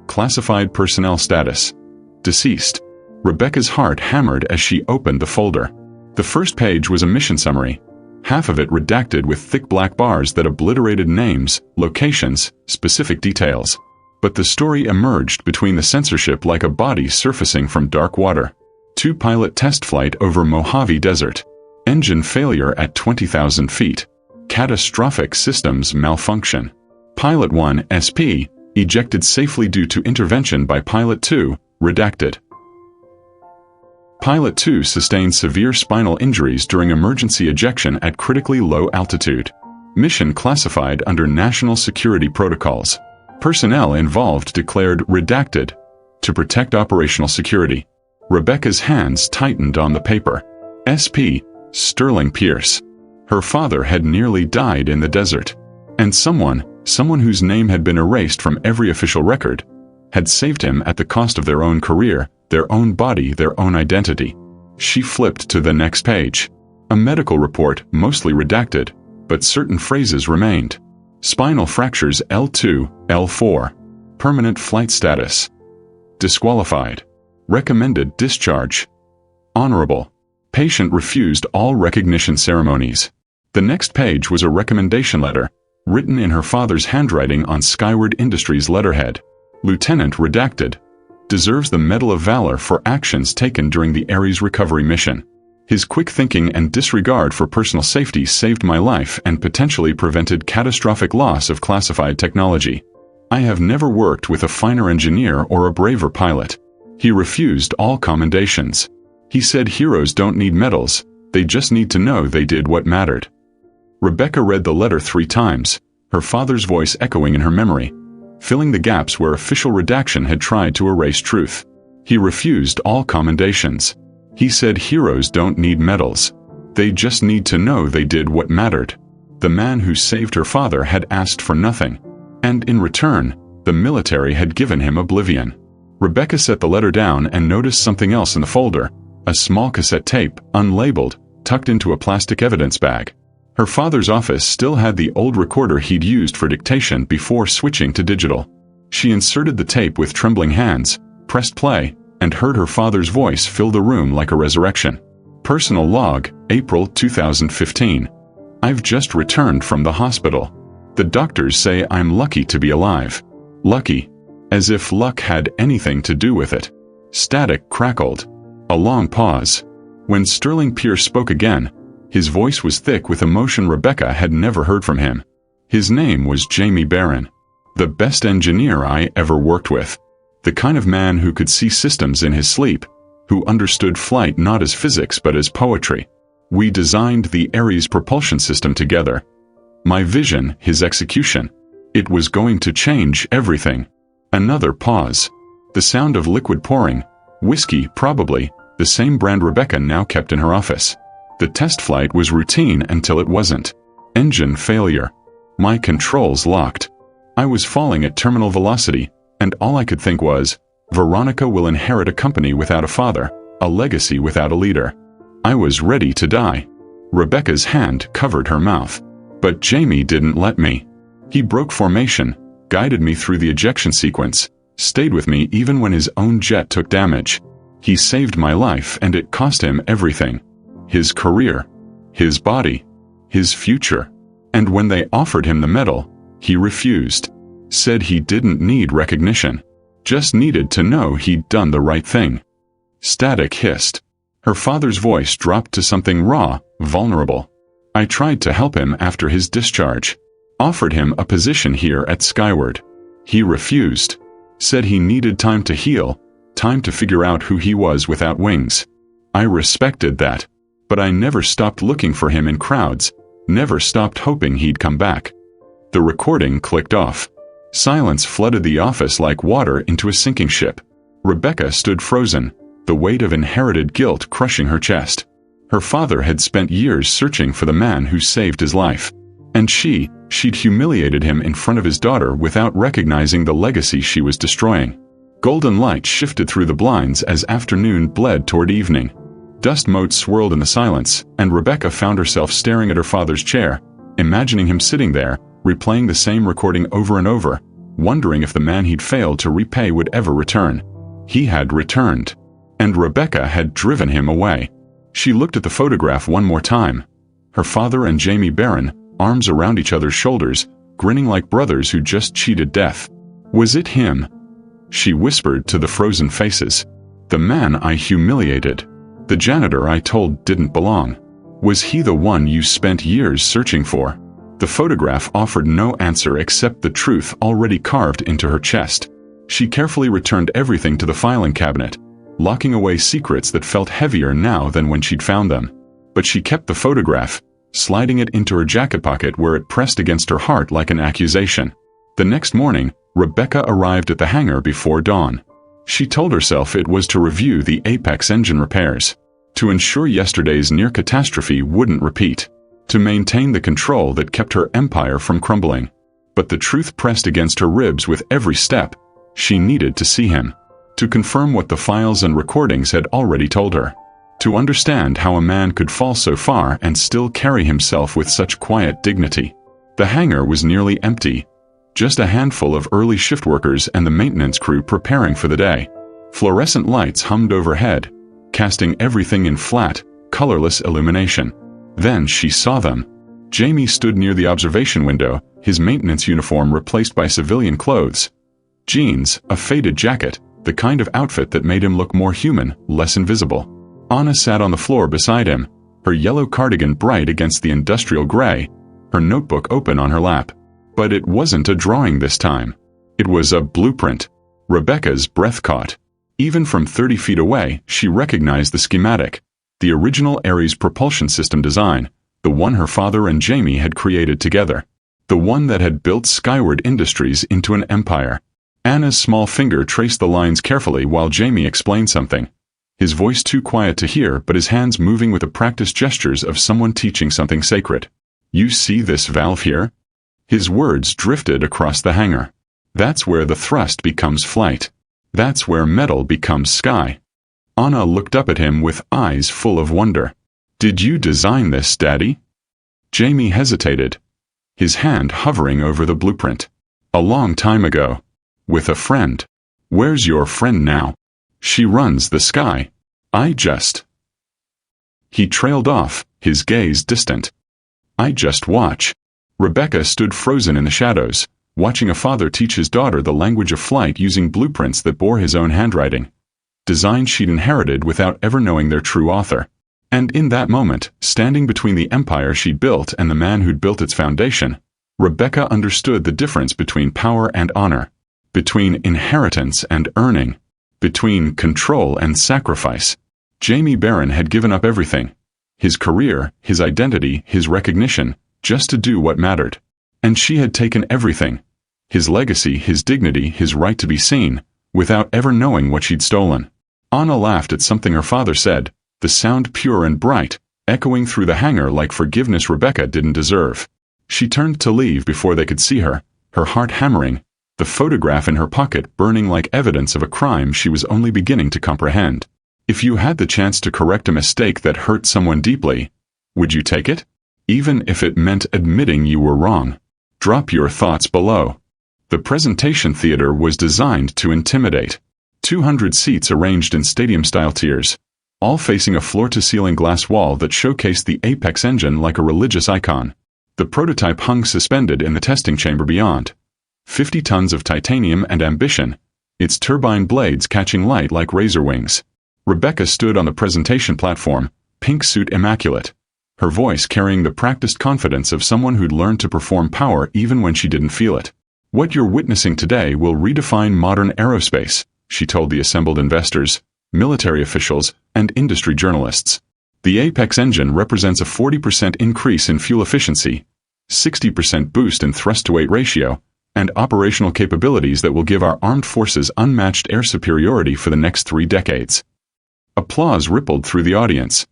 Classified Personnel Status. Deceased. Rebecca's heart hammered as she opened the folder. The first page was a mission summary, half of it redacted with thick black bars that obliterated names, locations, specific details. But the story emerged between the censorship like a body surfacing from dark water. 2-pilot test flight over Mojave Desert. Engine failure at 20,000 feet. Catastrophic systems malfunction. Pilot 1 SP, ejected safely due to intervention by Pilot 2, redacted. Pilot 2 sustained severe spinal injuries during emergency ejection at critically low altitude. Mission classified under national security protocols. Personnel involved declared redacted to protect operational security. Rebecca's hands tightened on the paper. SP, Sterling Pierce. Her father had nearly died in the desert. And someone whose name had been erased from every official record, had saved him at the cost of their own career, their own body, their own identity. She flipped to the next page. A medical report, mostly redacted, but certain phrases remained. Spinal fractures L2, L4. Permanent flight status. Disqualified. Recommended discharge. Honorable. Patient refused all recognition ceremonies. The next page was a recommendation letter, written in her father's handwriting on Skyward Industries letterhead. Lieutenant redacted. Deserves the Medal of Valor for actions taken during the Ares recovery mission. His quick thinking and disregard for personal safety saved my life and potentially prevented catastrophic loss of classified technology. I have never worked with a finer engineer or a braver pilot. He refused all commendations. He said heroes don't need medals, they just need to know they did what mattered. Rebecca read the letter 3 times, her father's voice echoing in her memory, filling the gaps where official redaction had tried to erase truth. He refused all commendations. He said heroes don't need medals. They just need to know they did what mattered. The man who saved her father had asked for nothing. And in return, the military had given him oblivion. Rebecca set the letter down and noticed something else in the folder. A small cassette tape, unlabeled, tucked into a plastic evidence bag. Her father's office still had the old recorder he'd used for dictation before switching to digital. She inserted the tape with trembling hands, pressed play, and heard her father's voice fill the room like a resurrection. Personal log, April 2015. I've just returned from the hospital. The doctors say I'm lucky to be alive. Lucky. As if luck had anything to do with it. Static crackled. A long pause. When Sterling Pierce spoke again, his voice was thick with emotion Rebecca had never heard from him. His name was Jamie Barron. The best engineer I ever worked with. The kind of man who could see systems in his sleep, who understood flight not as physics but as poetry. We designed the Ares propulsion system together. My vision, his execution. It was going to change everything. Another pause. The sound of liquid pouring. Whiskey, probably, the same brand Rebecca now kept in her office. The test flight was routine until it wasn't. Engine failure. My controls locked. I was falling at terminal velocity, and all I could think was, Veronica will inherit a company without a father, a legacy without a leader. I was ready to die. Rebecca's hand covered her mouth. But Jamie didn't let me. He broke formation, guided me through the ejection sequence, stayed with me even when his own jet took damage. He saved my life and it cost him everything. His career, his body, his future. And when they offered him the medal, he refused. Said he didn't need recognition. Just needed to know he'd done the right thing. Static hissed. Her father's voice dropped to something raw, vulnerable. I tried to help him after his discharge. Offered him a position here at Skyward. He refused. Said he needed time to heal, time to figure out who he was without wings. I respected that. But I never stopped looking for him in crowds, never stopped hoping he'd come back. The recording clicked off. Silence flooded the office like water into a sinking ship. Rebecca stood frozen, the weight of inherited guilt crushing her chest. Her father had spent years searching for the man who saved his life. And she'd humiliated him in front of his daughter without recognizing the legacy she was destroying. Golden light shifted through the blinds as afternoon bled toward evening. Dust motes swirled in the silence, and Rebecca found herself staring at her father's chair, imagining him sitting there, replaying the same recording over and over, wondering if the man he'd failed to repay would ever return. He had returned. And Rebecca had driven him away. She looked at the photograph one more time. Her father and Jamie Barron, arms around each other's shoulders, grinning like brothers who just cheated death. Was it him? She whispered to the frozen faces. The man I humiliated. The janitor I told didn't belong. Was he the one you spent years searching for? The photograph offered no answer except the truth already carved into her chest. She carefully returned everything to the filing cabinet, locking away secrets that felt heavier now than when she'd found them. But she kept the photograph, sliding it into her jacket pocket where it pressed against her heart like an accusation. The next morning, Rebecca arrived at the hangar before dawn. She told herself it was to review the Apex engine repairs, to ensure yesterday's near catastrophe wouldn't repeat, to maintain the control that kept her empire from crumbling. But the truth pressed against her ribs with every step. She needed to see him, to confirm what the files and recordings had already told her, to understand how a man could fall so far and still carry himself with such quiet dignity. The hangar was nearly empty. Just a handful of early shift workers and the maintenance crew preparing for the day. Fluorescent lights hummed overhead, casting everything in flat, colorless illumination. Then she saw them. Jamie stood near the observation window, his maintenance uniform replaced by civilian clothes. Jeans, a faded jacket, the kind of outfit that made him look more human, less invisible. Anna sat on the floor beside him, her yellow cardigan bright against the industrial gray, her notebook open on her lap. But it wasn't a drawing this time. It was a blueprint. Rebecca's breath caught. Even from 30 feet away, she recognized the schematic. The original Ares propulsion system design, the one her father and Jamie had created together. The one that had built Skyward Industries into an empire. Anna's small finger traced the lines carefully while Jamie explained something. His voice too quiet to hear, but his hands moving with the practiced gestures of someone teaching something sacred. You see this valve here? His words drifted across the hangar. That's where the thrust becomes flight. That's where metal becomes sky. Anna looked up at him with eyes full of wonder. Did you design this, Daddy? Jamie hesitated, his hand hovering over the blueprint. A long time ago. With a friend. Where's your friend now? She runs the sky. He trailed off, his gaze distant. I just watch. Rebecca stood frozen in the shadows, watching a father teach his daughter the language of flight using blueprints that bore his own handwriting. Designs she'd inherited without ever knowing their true author. And in that moment, standing between the empire she'd built and the man who'd built its foundation, Rebecca understood the difference between power and honor, between inheritance and earning, between control and sacrifice. Jamie Barron had given up everything. His career, his identity, his recognition, just to do what mattered. And she had taken everything. His legacy, his dignity, his right to be seen, without ever knowing what she'd stolen. Anna laughed at something her father said, the sound pure and bright, echoing through the hangar like forgiveness Rebecca didn't deserve. She turned to leave before they could see her, her heart hammering, the photograph in her pocket burning like evidence of a crime she was only beginning to comprehend. If you had the chance to correct a mistake that hurt someone deeply, would you take it? Even if it meant admitting you were wrong. Drop your thoughts below. The presentation theater was designed to intimidate. 200 seats arranged in stadium-style tiers, all facing a floor-to-ceiling glass wall that showcased the Apex engine like a religious icon. The prototype hung suspended in the testing chamber beyond. 50 tons of titanium and ambition, its turbine blades catching light like razor wings. Rebecca stood on the presentation platform, pink suit immaculate, her voice carrying the practiced confidence of someone who'd learned to perform power even when she didn't feel it. "What you're witnessing today will redefine modern aerospace," she told the assembled investors, military officials, and industry journalists. "The Apex engine represents a 40% increase in fuel efficiency, 60% boost in thrust-to-weight ratio, and operational capabilities that will give our armed forces unmatched air superiority for the next 3 decades. Applause rippled through the audience.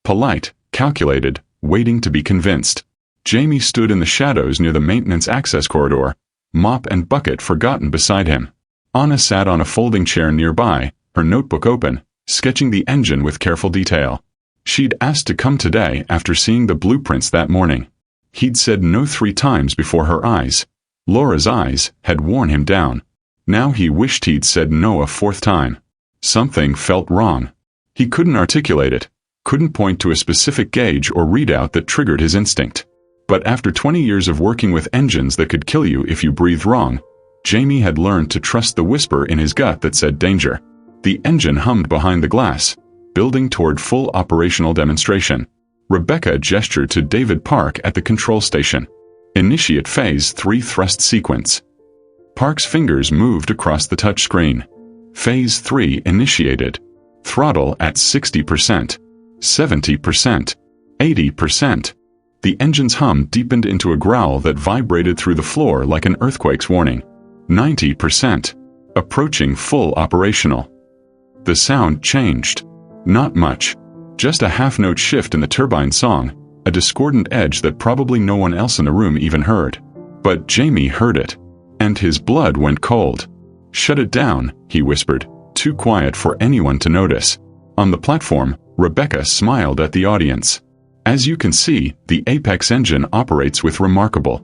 Polite, calculated, waiting to be convinced. Jamie stood in the shadows near the maintenance access corridor, mop and bucket forgotten beside him. Anna sat on a folding chair nearby, her notebook open, sketching the engine with careful detail. She'd asked to come today after seeing the blueprints that morning. He'd said no 3 times before her eyes. Laura's eyes had worn him down. Now he wished he'd said no a 4th time. Something felt wrong. He couldn't articulate it, couldn't point to a specific gauge or readout that triggered his instinct. But after 20 years of working with engines that could kill you if you breathed wrong, Jamie had learned to trust the whisper in his gut that said danger. The engine hummed behind the glass, building toward full operational demonstration. Rebecca gestured to David Park at the control station. "Initiate Phase 3 thrust sequence." Park's fingers moved across the touchscreen. Phase 3 initiated. Throttle at 60%, 70%, 80%. The engine's hum deepened into a growl that vibrated through the floor like an earthquake's warning. 90%. Approaching full operational. The sound changed. Not much. Just a half-note shift in the turbine song, a discordant edge that probably no one else in the room even heard. But Jamie heard it, and his blood went cold. "Shut it down," he whispered, too quiet for anyone to notice. On the platform, Rebecca smiled at the audience. "As you can see, the Apex engine operates with remarkable."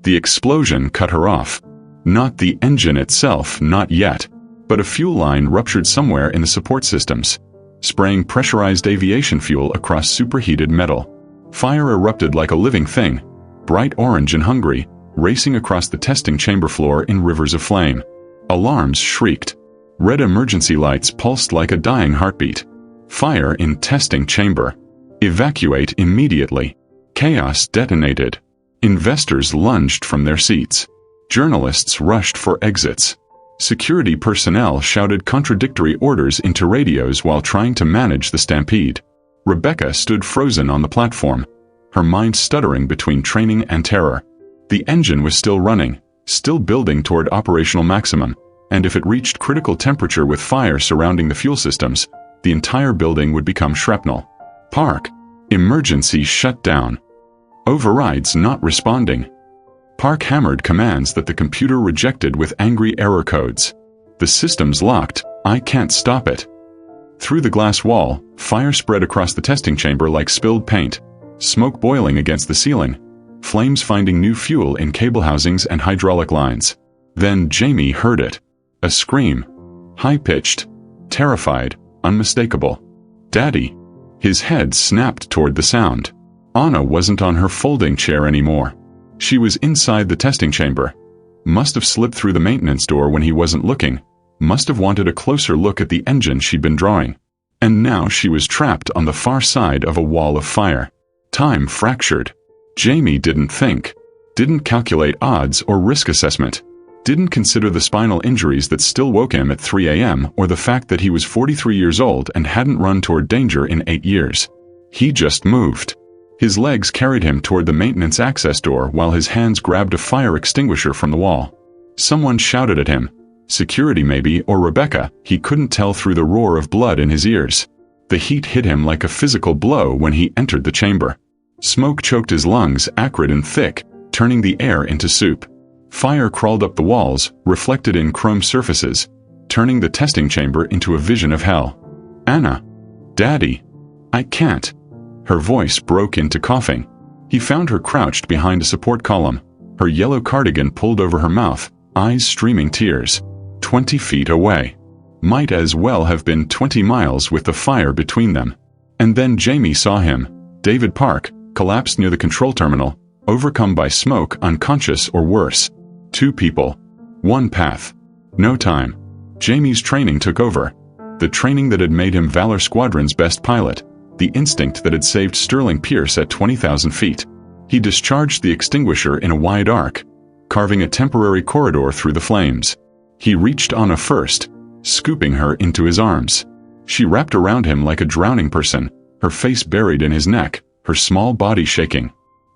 The explosion cut her off. Not the engine itself, not yet, but a fuel line ruptured somewhere in the support systems, spraying pressurized aviation fuel across superheated metal. Fire erupted like a living thing, bright orange and hungry, racing across the testing chamber floor in rivers of flame. Alarms shrieked. Red emergency lights pulsed like a dying heartbeat. "Fire in testing chamber. Evacuate immediately." Chaos detonated. Investors lunged from their seats. Journalists rushed for exits. Security personnel shouted contradictory orders into radios while trying to manage the stampede. Rebecca stood frozen on the platform, her mind stuttering between training and terror. The engine was still running, still building toward operational maximum, and if it reached critical temperature with fire surrounding the fuel systems, the entire building would become shrapnel. "Park. Emergency shutdown. Overrides not responding." Park hammered commands that the computer rejected with angry error codes. "The system's locked. I can't stop it." Through the glass wall, fire spread across the testing chamber like spilled paint, smoke boiling against the ceiling, flames finding new fuel in cable housings and hydraulic lines. Then Jamie heard it. A scream. High-pitched, terrified, unmistakable. "Daddy." His head snapped toward the sound. Anna wasn't on her folding chair anymore. She was inside the testing chamber. Must have slipped through the maintenance door when he wasn't looking. Must have wanted a closer look at the engine she'd been drawing. And now she was trapped on the far side of a wall of fire. Time fractured. Jamie didn't think. Didn't calculate odds or risk assessment. Didn't consider the spinal injuries that still woke him at 3 a.m. or the fact that he was 43 years old and hadn't run toward danger in 8 years. He just moved. His legs carried him toward the maintenance access door while his hands grabbed a fire extinguisher from the wall. Someone shouted at him. Security maybe, or Rebecca, he couldn't tell through the roar of blood in his ears. The heat hit him like a physical blow when he entered the chamber. Smoke choked his lungs, acrid and thick, turning the air into soup. Fire crawled up the walls, reflected in chrome surfaces, turning the testing chamber into a vision of hell. "Anna. Daddy. I can't." Her voice broke into coughing. He found her crouched behind a support column, her yellow cardigan pulled over her mouth, eyes streaming tears. 20 feet away. Might as well have been 20 miles with the fire between them. And then Jamie saw him, David Park, collapsed near the control terminal, overcome by smoke, unconscious or worse. Two people. One path. No time. Jamie's training took over. The training that had made him Valor Squadron's best pilot. The instinct that had saved Sterling Pierce at 20,000 feet. He discharged the extinguisher in a wide arc, carving a temporary corridor through the flames. He reached Anna first, scooping her into his arms. She wrapped around him like a drowning person, her face buried in his neck, her small body shaking.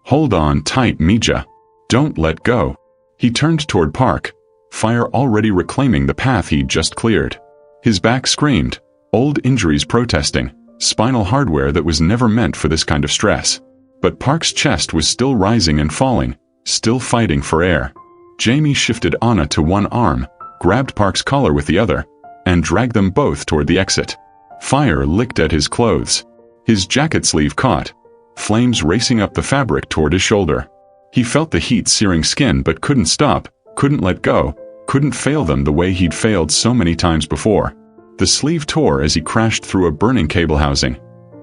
Hold on tight, Mija. Don't let go. He turned toward Park, fire already reclaiming the path he'd just cleared. His back screamed, old injuries protesting, spinal hardware that was never meant for this kind of stress. But Park's chest was still rising and falling, still fighting for air. Jamie shifted Anna to one arm, grabbed Park's collar with the other, and dragged them both toward the exit. Fire licked at his clothes. His jacket sleeve caught, flames racing up the fabric toward his shoulder. He felt the heat searing skin but couldn't stop, couldn't let go, couldn't fail them the way he'd failed so many times before. The sleeve tore as he crashed through a burning cable housing,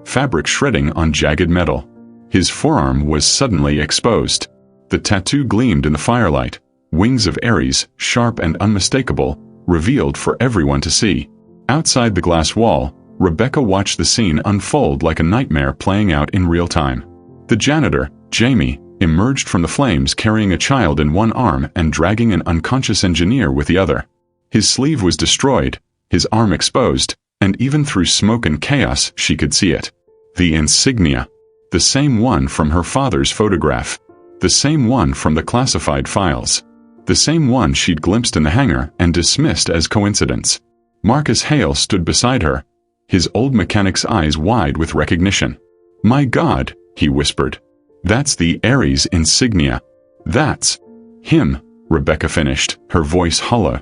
fabric shredding on jagged metal. His forearm was suddenly exposed. The tattoo gleamed in the firelight, wings of Ares, sharp and unmistakable, revealed for everyone to see. Outside the glass wall, Rebecca watched the scene unfold like a nightmare playing out in real time. The janitor, Jamie, emerged from the flames carrying a child in one arm and dragging an unconscious engineer with the other. His sleeve was destroyed, his arm exposed, and even through smoke and chaos she could see it. The insignia. The same one from her father's photograph. The same one from the classified files. The same one she'd glimpsed in the hangar and dismissed as coincidence. Marcus Hale stood beside her, his old mechanic's eyes wide with recognition. "My God," he whispered. "That's the Ares insignia." "That's him," Rebecca finished, her voice hollow.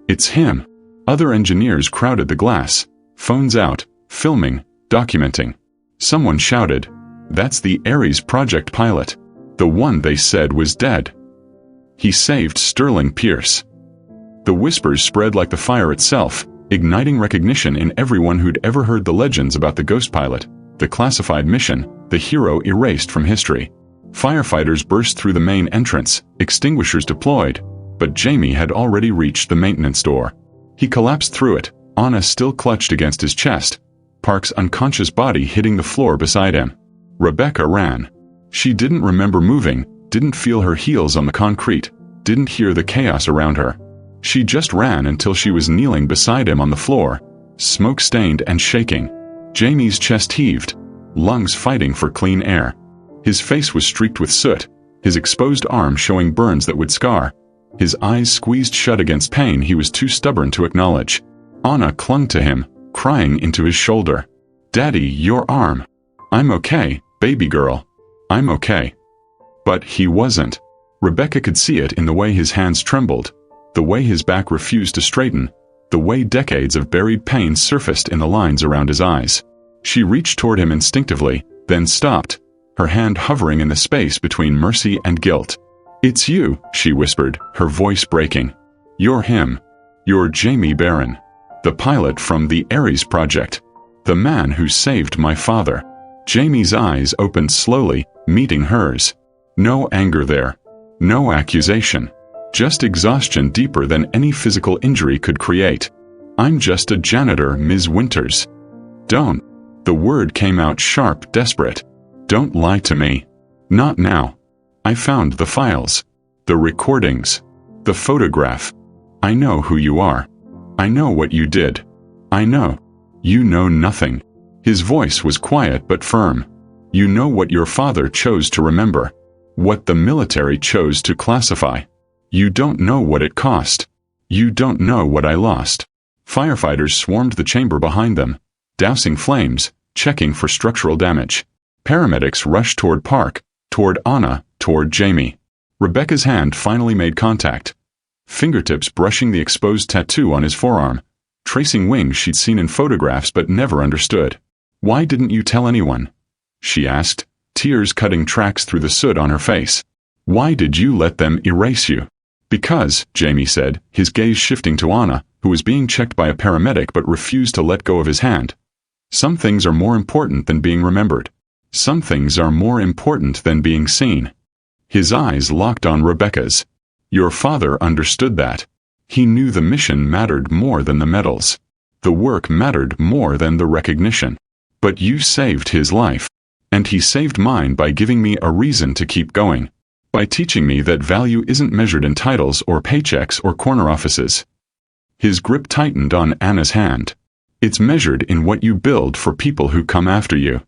"It's him." Other engineers crowded the glass, phones out, filming, documenting. Someone shouted, "That's the Ares project pilot. The one they said was dead. He saved Sterling Pierce." The whispers spread like the fire itself, igniting recognition in everyone who'd ever heard the legends about the ghost pilot, the classified mission, the hero erased from history. Firefighters burst through the main entrance, extinguishers deployed, but Jamie had already reached the maintenance door. He collapsed through it, Anna still clutched against his chest, Park's unconscious body hitting the floor beside him. Rebecca ran. She didn't remember moving, didn't feel her heels on the concrete, didn't hear the chaos around her. She just ran until she was kneeling beside him on the floor, smoke-stained and shaking. Jamie's chest heaved, lungs fighting for clean air. His face was streaked with soot, his exposed arm showing burns that would scar, his eyes squeezed shut against pain he was too stubborn to acknowledge. Anna clung to him, crying into his shoulder. "Daddy, your arm. I'm okay, baby girl. I'm okay." But he wasn't. Rebecca could see it in the way his hands trembled, the way his back refused to straighten, the way decades of buried pain surfaced in the lines around his eyes. She reached toward him instinctively, then stopped, her hand hovering in the space between mercy and guilt. "It's you," she whispered, her voice breaking. "You're him. You're Jamie Barron. The pilot from the Ares project. The man who saved my father." Jamie's eyes opened slowly, meeting hers. No anger there. No accusation. Just exhaustion deeper than any physical injury could create. "I'm just a janitor, Ms. Winters. Don't." The word came out sharp, desperate. "Don't lie to me. Not now. I found the files. The recordings. The photograph. I know who you are. I know what you did. I know. You know nothing." His voice was quiet but firm. "You know what your father chose to remember. What the military chose to classify. You don't know what it cost. You don't know what I lost." Firefighters swarmed the chamber behind them, dousing flames, checking for structural damage. Paramedics rushed toward Park, toward Anna, toward Jamie. Rebecca's hand finally made contact, fingertips brushing the exposed tattoo on his forearm, tracing wings she'd seen in photographs but never understood. "Why didn't you tell anyone?" she asked, tears cutting tracks through the soot on her face. "Why did you let them erase you?" "Because," Jamie said, his gaze shifting to Anna, who was being checked by a paramedic but refused to let go of his hand. "Some things are more important than being remembered. Some things are more important than being seen." His eyes locked on Rebecca's. Your father understood that. He knew the mission mattered more than the medals. The work mattered more than the recognition. But you saved his life. And he saved mine by giving me a reason to keep going. By teaching me that value isn't measured in titles or paychecks or corner offices. His grip tightened on Anna's hand. It's measured in what you build for people who come after you.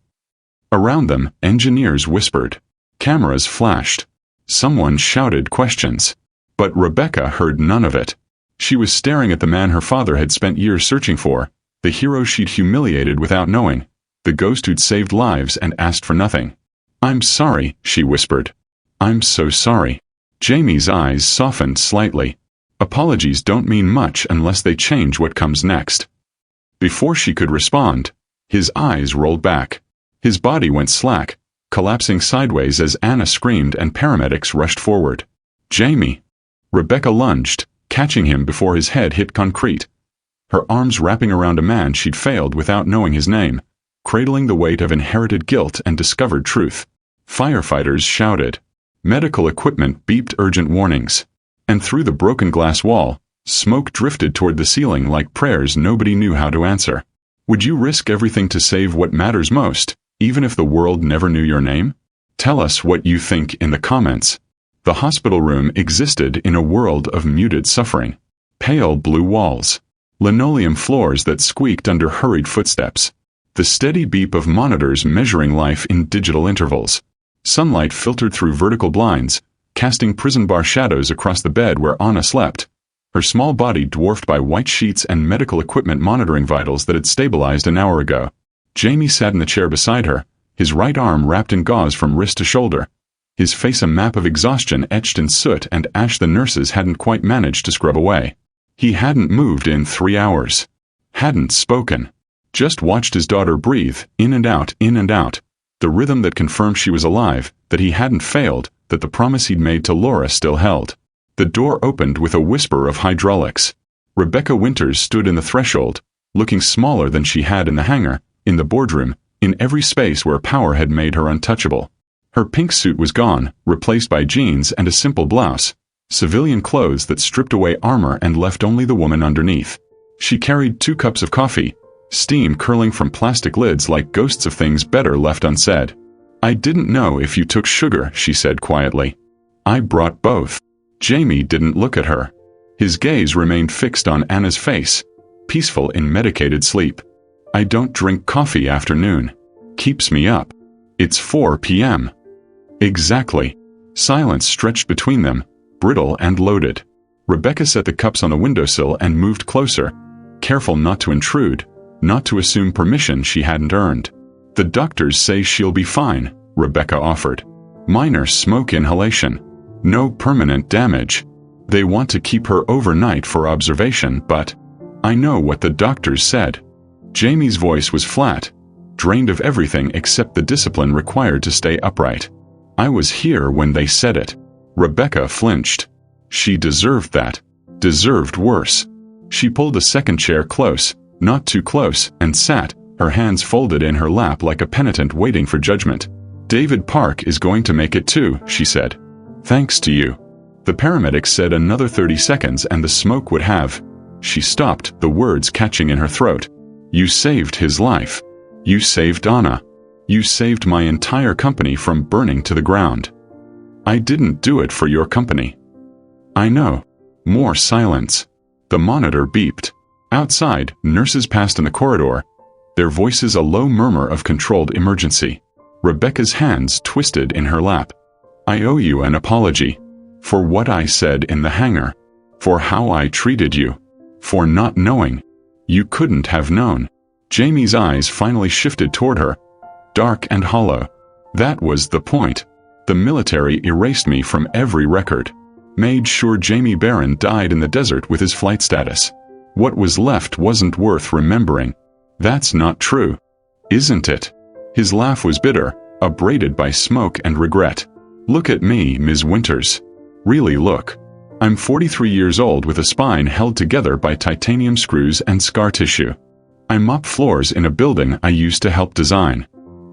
Around them, engineers whispered. Cameras flashed. Someone shouted questions. But Rebecca heard none of it. She was staring at the man her father had spent years searching for, the hero she'd humiliated without knowing, the ghost who'd saved lives and asked for nothing. I'm sorry, she whispered. I'm so sorry. Jamie's eyes softened slightly. Apologies don't mean much unless they change what comes next. Before she could respond, his eyes rolled back. His body went slack, collapsing sideways as Anna screamed and paramedics rushed forward. Jamie! Rebecca lunged, catching him before his head hit concrete. Her arms wrapping around a man she'd failed without knowing his name, cradling the weight of inherited guilt and discovered truth. Firefighters shouted. Medical equipment beeped urgent warnings. And through the broken glass wall, smoke drifted toward the ceiling like prayers nobody knew how to answer. Would you risk everything to save what matters most, even if the world never knew your name? Tell us what you think in the comments. The hospital room existed in a world of muted suffering. Pale blue walls. Linoleum floors that squeaked under hurried footsteps. The steady beep of monitors measuring life in digital intervals. Sunlight filtered through vertical blinds, casting prison bar shadows across the bed where Anna slept, her small body dwarfed by white sheets and medical equipment monitoring vitals that had stabilized an hour ago. Jamie sat in the chair beside her, his right arm wrapped in gauze from wrist to shoulder, his face a map of exhaustion etched in soot and ash the nurses hadn't quite managed to scrub away. He hadn't moved in 3 hours. Hadn't spoken. Just watched his daughter breathe, in and out, the rhythm that confirmed she was alive, that he hadn't failed, that the promise he'd made to Laura still held. The door opened with a whisper of hydraulics. Rebecca Winters stood in the threshold, looking smaller than she had in the hangar, in the boardroom, in every space where power had made her untouchable. Her pink suit was gone, replaced by jeans and a simple blouse, civilian clothes that stripped away armor and left only the woman underneath. She carried 2 cups of coffee, steam curling from plastic lids like ghosts of things better left unsaid. I didn't know if you took sugar, she said quietly. I brought both. Jamie didn't look at her. His gaze remained fixed on Anna's face, peaceful in medicated sleep. I don't drink coffee after noon. Keeps me up. It's 4 p.m. Exactly. Silence stretched between them, brittle and loaded. Rebecca set the cups on the windowsill and moved closer, careful not to intrude, not to assume permission she hadn't earned. The doctors say she'll be fine, Rebecca offered. Minor smoke inhalation. No permanent damage. They want to keep her overnight for observation, but I know what the doctors said. Jamie's voice was flat, drained of everything except the discipline required to stay upright. I was here when they said it. Rebecca flinched. She deserved that. Deserved worse. She pulled a second chair close, not too close, and sat, her hands folded in her lap like a penitent waiting for judgment. David Park is going to make it too, she said. Thanks to you. The paramedics said another 30 seconds and the smoke would have. She stopped, the words catching in her throat. You saved his life. You saved Anna. You saved my entire company from burning to the ground. I didn't do it for your company. I know. More silence. The monitor beeped. Outside, nurses passed in the corridor, their voices a low murmur of controlled emergency. Rebecca's hands twisted in her lap. I owe you an apology. For what I said in the hangar. For how I treated you. For not knowing. You couldn't have known. Jamie's eyes finally shifted toward her, dark and hollow. That was the point. The military erased me from every record. Made sure Jamie Barron died in the desert with his flight status. What was left wasn't worth remembering. That's not true. Isn't it? His laugh was bitter, abraded by smoke and regret. Look at me, Ms. Winters. Really look. I'm 43 years old with a spine held together by titanium screws and scar tissue. I mop floors in a building I used to help design.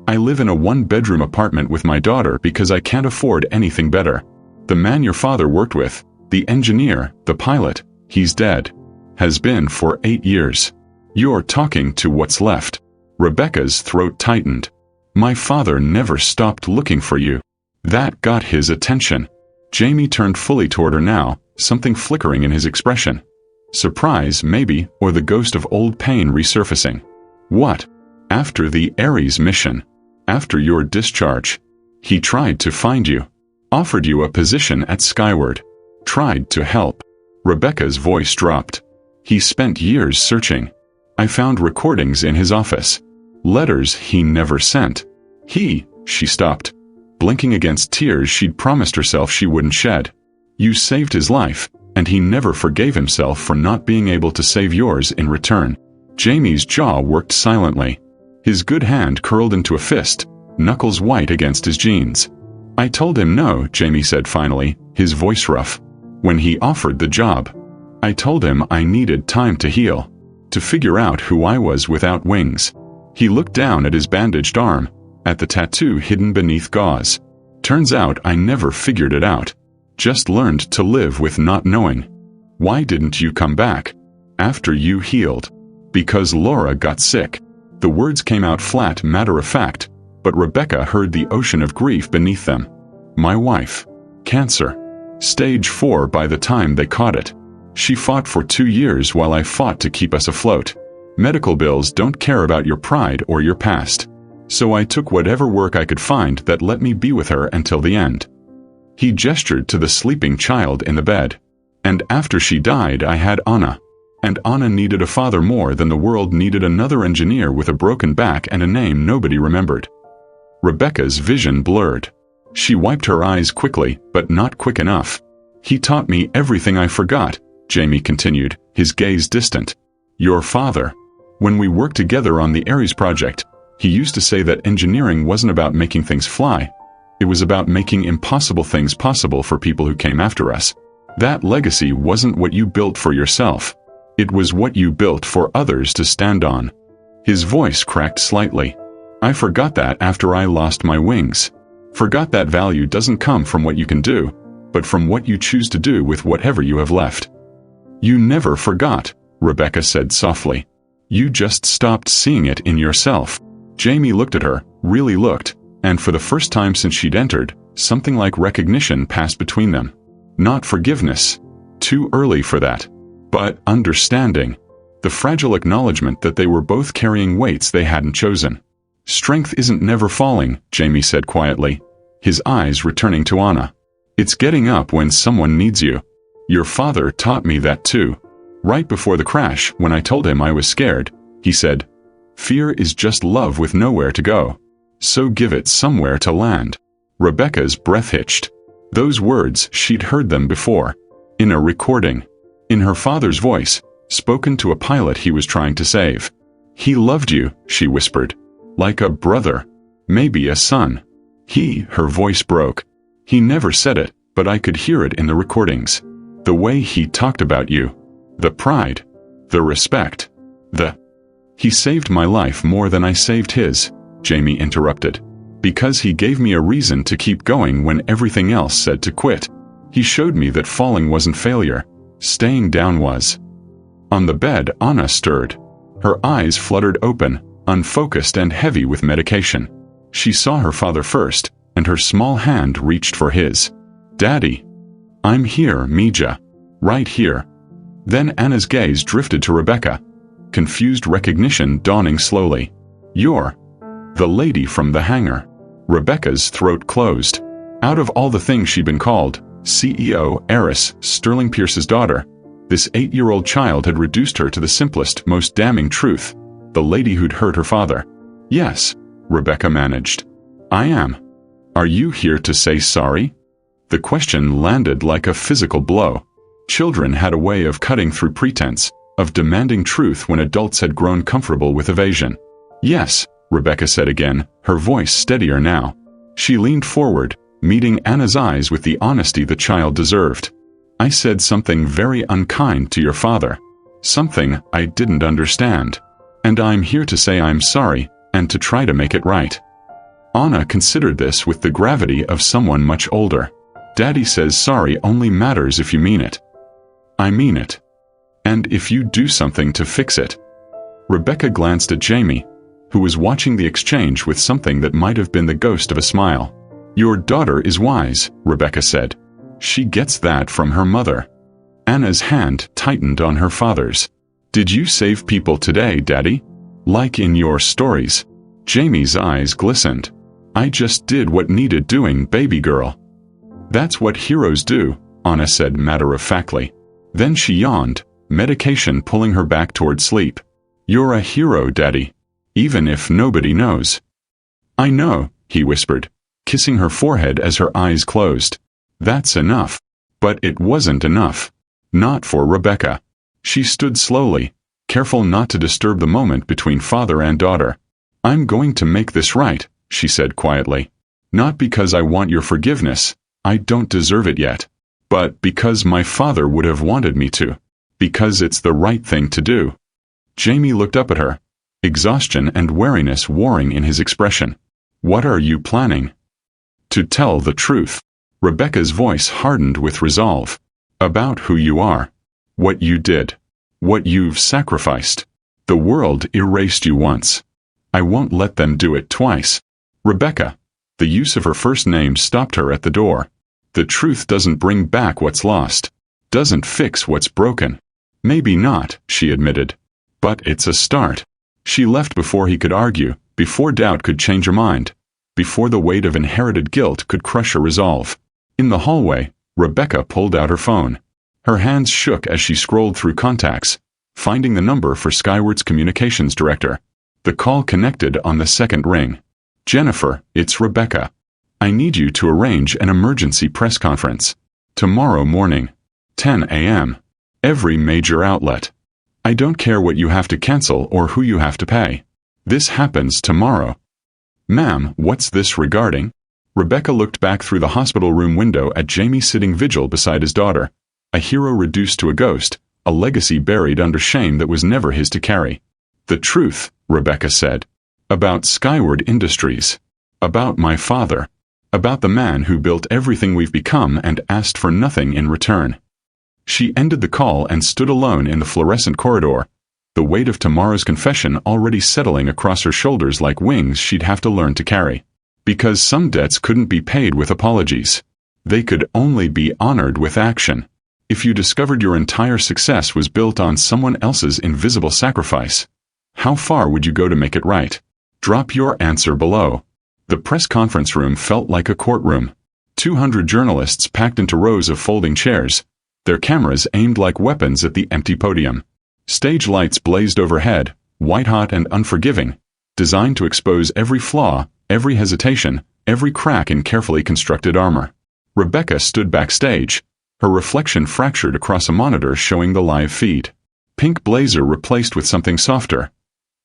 I live in a 1-bedroom apartment with my daughter because I can't afford anything better. The man your father worked with, The engineer, the pilot, he's dead. Has been for 8 years. You're talking to what's left. Rebecca's throat tightened. My father never stopped looking for you. That got his attention. Jamie turned fully toward her now, something flickering in his expression. Surprise, maybe, or the ghost of old pain resurfacing. What? After the Ares mission. After your discharge. He tried to find you. Offered you a position at Skyward. Tried to help. Rebecca's voice dropped. He spent years searching. I found recordings in his office. Letters he never sent. She stopped, blinking against tears she'd promised herself she wouldn't shed. You saved his life, and he never forgave himself for not being able to save yours in return. Jamie's jaw worked silently. His good hand curled into a fist, knuckles white against his jeans. I told him no, Jamie said finally, his voice rough. When he offered the job. I told him I needed time to heal. To figure out who I was without wings. He looked down at his bandaged arm, at the tattoo hidden beneath gauze. Turns out I never figured it out. Just learned to live with not knowing. Why didn't you come back? After you healed. Because Laura got sick. The words came out flat, matter-of-fact, but Rebecca heard the ocean of grief beneath them. My wife. Cancer. Stage 4 by the time they caught it. She fought for 2 years while I fought to keep us afloat. Medical bills don't care about your pride or your past. So I took whatever work I could find that let me be with her until the end. He gestured to the sleeping child in the bed. And after she died I had Anna. And Anna needed a father more than the world needed another engineer with a broken back and a name nobody remembered. Rebecca's vision blurred. She wiped her eyes quickly, but not quick enough. He taught me everything I forgot, Jamie continued, his gaze distant. Your father. When we worked together on the Ares project, he used to say that engineering wasn't about making things fly. It was about making impossible things possible for people who came after us. That legacy wasn't what you built for yourself. It was what you built for others to stand on. His voice cracked slightly. I forgot that after I lost my wings. Forgot that value doesn't come from what you can do, but from what you choose to do with whatever you have left. You never forgot, Rebecca said softly. You just stopped seeing it in yourself. Jamie looked at her, really looked, and for the first time since she'd entered, something like recognition passed between them. Not forgiveness. Too early for that. But understanding. The fragile acknowledgement that they were both carrying weights they hadn't chosen. Strength isn't never falling, Jamie said quietly, his eyes returning to Anna. It's getting up when someone needs you. Your father taught me that too. Right before the crash, when I told him I was scared, he said, fear is just love with nowhere to go. So give it somewhere to land. Rebecca's breath hitched. Those words, she'd heard them before. In a recording. In her father's voice, spoken to a pilot he was trying to save. He loved you, she whispered. Like a brother. Maybe a son. Her voice broke. He never said it, but I could hear it in the recordings. The way he talked about you. The pride. The respect. He saved my life more than I saved his, Jamie interrupted. Because he gave me a reason to keep going when everything else said to quit. He showed me that falling wasn't failure. Staying down was. On the bed, Anna stirred. Her eyes fluttered open, unfocused and heavy with medication. She saw her father first, and her small hand reached for his. Daddy. I'm here, Mija. Right here. Then Anna's gaze drifted to Rebecca. Confused recognition dawning slowly. You're the lady from the hangar. Rebecca's throat closed. Out of all the things she'd been called, CEO, heiress, Sterling Pierce's daughter, this 8-year-old child had reduced her to the simplest, most damning truth. The lady who'd hurt her father. Yes, Rebecca managed. I am. Are you here to say sorry? The question landed like a physical blow. Children had a way of cutting through pretense, of demanding truth when adults had grown comfortable with evasion. Yes, Rebecca said again, her voice steadier now. She leaned forward, meeting Anna's eyes with the honesty the child deserved. I said something very unkind to your father. Something I didn't understand. And I'm here to say I'm sorry, and to try to make it right. Anna considered this with the gravity of someone much older. Daddy says sorry only matters if you mean it. I mean it. And if you do something to fix it. Rebecca glanced at Jamie, who was watching the exchange with something that might have been the ghost of a smile. Your daughter is wise, Rebecca said. She gets that from her mother. Anna's hand tightened on her father's. Did you save people today, Daddy? Like in your stories? Jamie's eyes glistened. I just did what needed doing, baby girl. That's what heroes do, Anna said matter-of-factly. Then she yawned, medication pulling her back toward sleep. You're a hero, Daddy. Even if nobody knows. I know, he whispered, kissing her forehead as her eyes closed. That's enough. But it wasn't enough. Not for Rebecca. She stood slowly, careful not to disturb the moment between father and daughter. I'm going to make this right, she said quietly. Not because I want your forgiveness, I don't deserve it yet. But because my father would have wanted me to. Because it's the right thing to do. Jamie looked up at her, exhaustion and wariness warring in his expression. What are you planning? To tell the truth. Rebecca's voice hardened with resolve. About who you are. What you did. What you've sacrificed. The world erased you once. I won't let them do it twice. Rebecca. The use of her first name stopped her at the door. The truth doesn't bring back what's lost. Doesn't fix what's broken. Maybe not, she admitted. But it's a start. She left before he could argue, before doubt could change her mind, before the weight of inherited guilt could crush her resolve. In the hallway, Rebecca pulled out her phone. Her hands shook as she scrolled through contacts, finding the number for Skyward's communications director. The call connected on the second ring. Jennifer, it's Rebecca. I need you to arrange an emergency press conference. Tomorrow morning. 10 a.m. Every major outlet. I don't care what you have to cancel or who you have to pay. This happens tomorrow. Ma'am, what's this regarding? Rebecca looked back through the hospital room window at Jamie sitting vigil beside his daughter. A hero reduced to a ghost, a legacy buried under shame that was never his to carry. The truth, Rebecca said. About Skyward Industries. About my father. About the man who built everything we've become and asked for nothing in return. She ended the call and stood alone in the fluorescent corridor, the weight of tomorrow's confession already settling across her shoulders like wings she'd have to learn to carry. Because some debts couldn't be paid with apologies. They could only be honored with action. If you discovered your entire success was built on someone else's invisible sacrifice, how far would you go to make it right? Drop your answer below. The press conference room felt like a courtroom. 200 journalists packed into rows of folding chairs, their cameras aimed like weapons at the empty podium. Stage lights blazed overhead, white-hot and unforgiving, designed to expose every flaw, every hesitation, every crack in carefully constructed armor. Rebecca stood backstage, her reflection fractured across a monitor showing the live feed. Pink blazer replaced with something softer.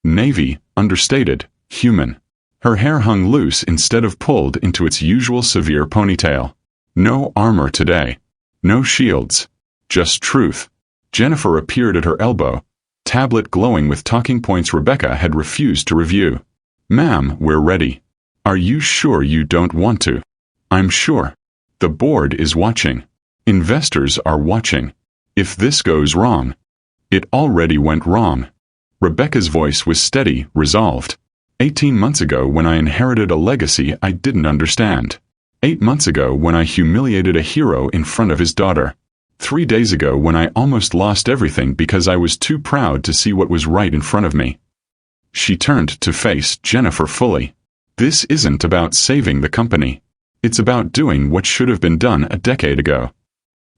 Navy, understated, human. Her hair hung loose instead of pulled into its usual severe ponytail. No armor today. No shields. Just truth. Jennifer appeared at her elbow, tablet glowing with talking points Rebecca had refused to review. Ma'am, we're ready. Are you sure you don't want to? I'm sure. The board is watching. Investors are watching. If this goes wrong. It already went wrong. Rebecca's voice was steady, resolved. 18 months ago when I inherited a legacy I didn't understand. 8 months ago when I humiliated a hero in front of his daughter. 3 days ago when I almost lost everything because I was too proud to see what was right in front of me. She turned to face Jennifer fully. This isn't about saving the company. It's about doing what should have been done a decade ago.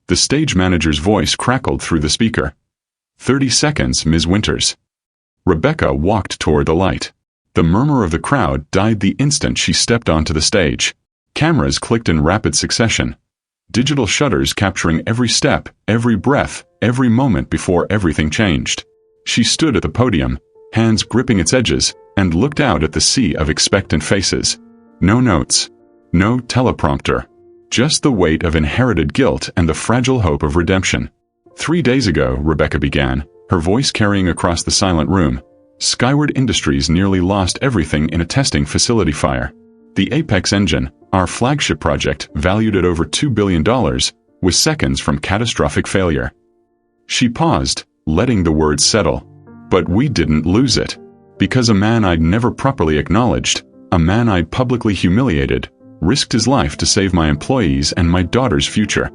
The stage manager's voice crackled through the speaker. 30 seconds, Ms. Winters. Rebecca walked toward the light. The murmur of the crowd died the instant she stepped onto the stage. Cameras clicked in rapid succession. Digital shutters capturing every step, every breath, every moment before everything changed. She stood at the podium, hands gripping its edges, and looked out at the sea of expectant faces. No notes. No teleprompter. Just the weight of inherited guilt and the fragile hope of redemption. 3 days ago, Rebecca began, her voice carrying across the silent room. Skyward Industries nearly lost everything in a testing facility fire. The Apex engine, our flagship project valued at over $2 billion, was seconds from catastrophic failure. She paused, letting the words settle. But we didn't lose it. Because a man I'd never properly acknowledged, a man I'd publicly humiliated, risked his life to save my employees and my daughter's future.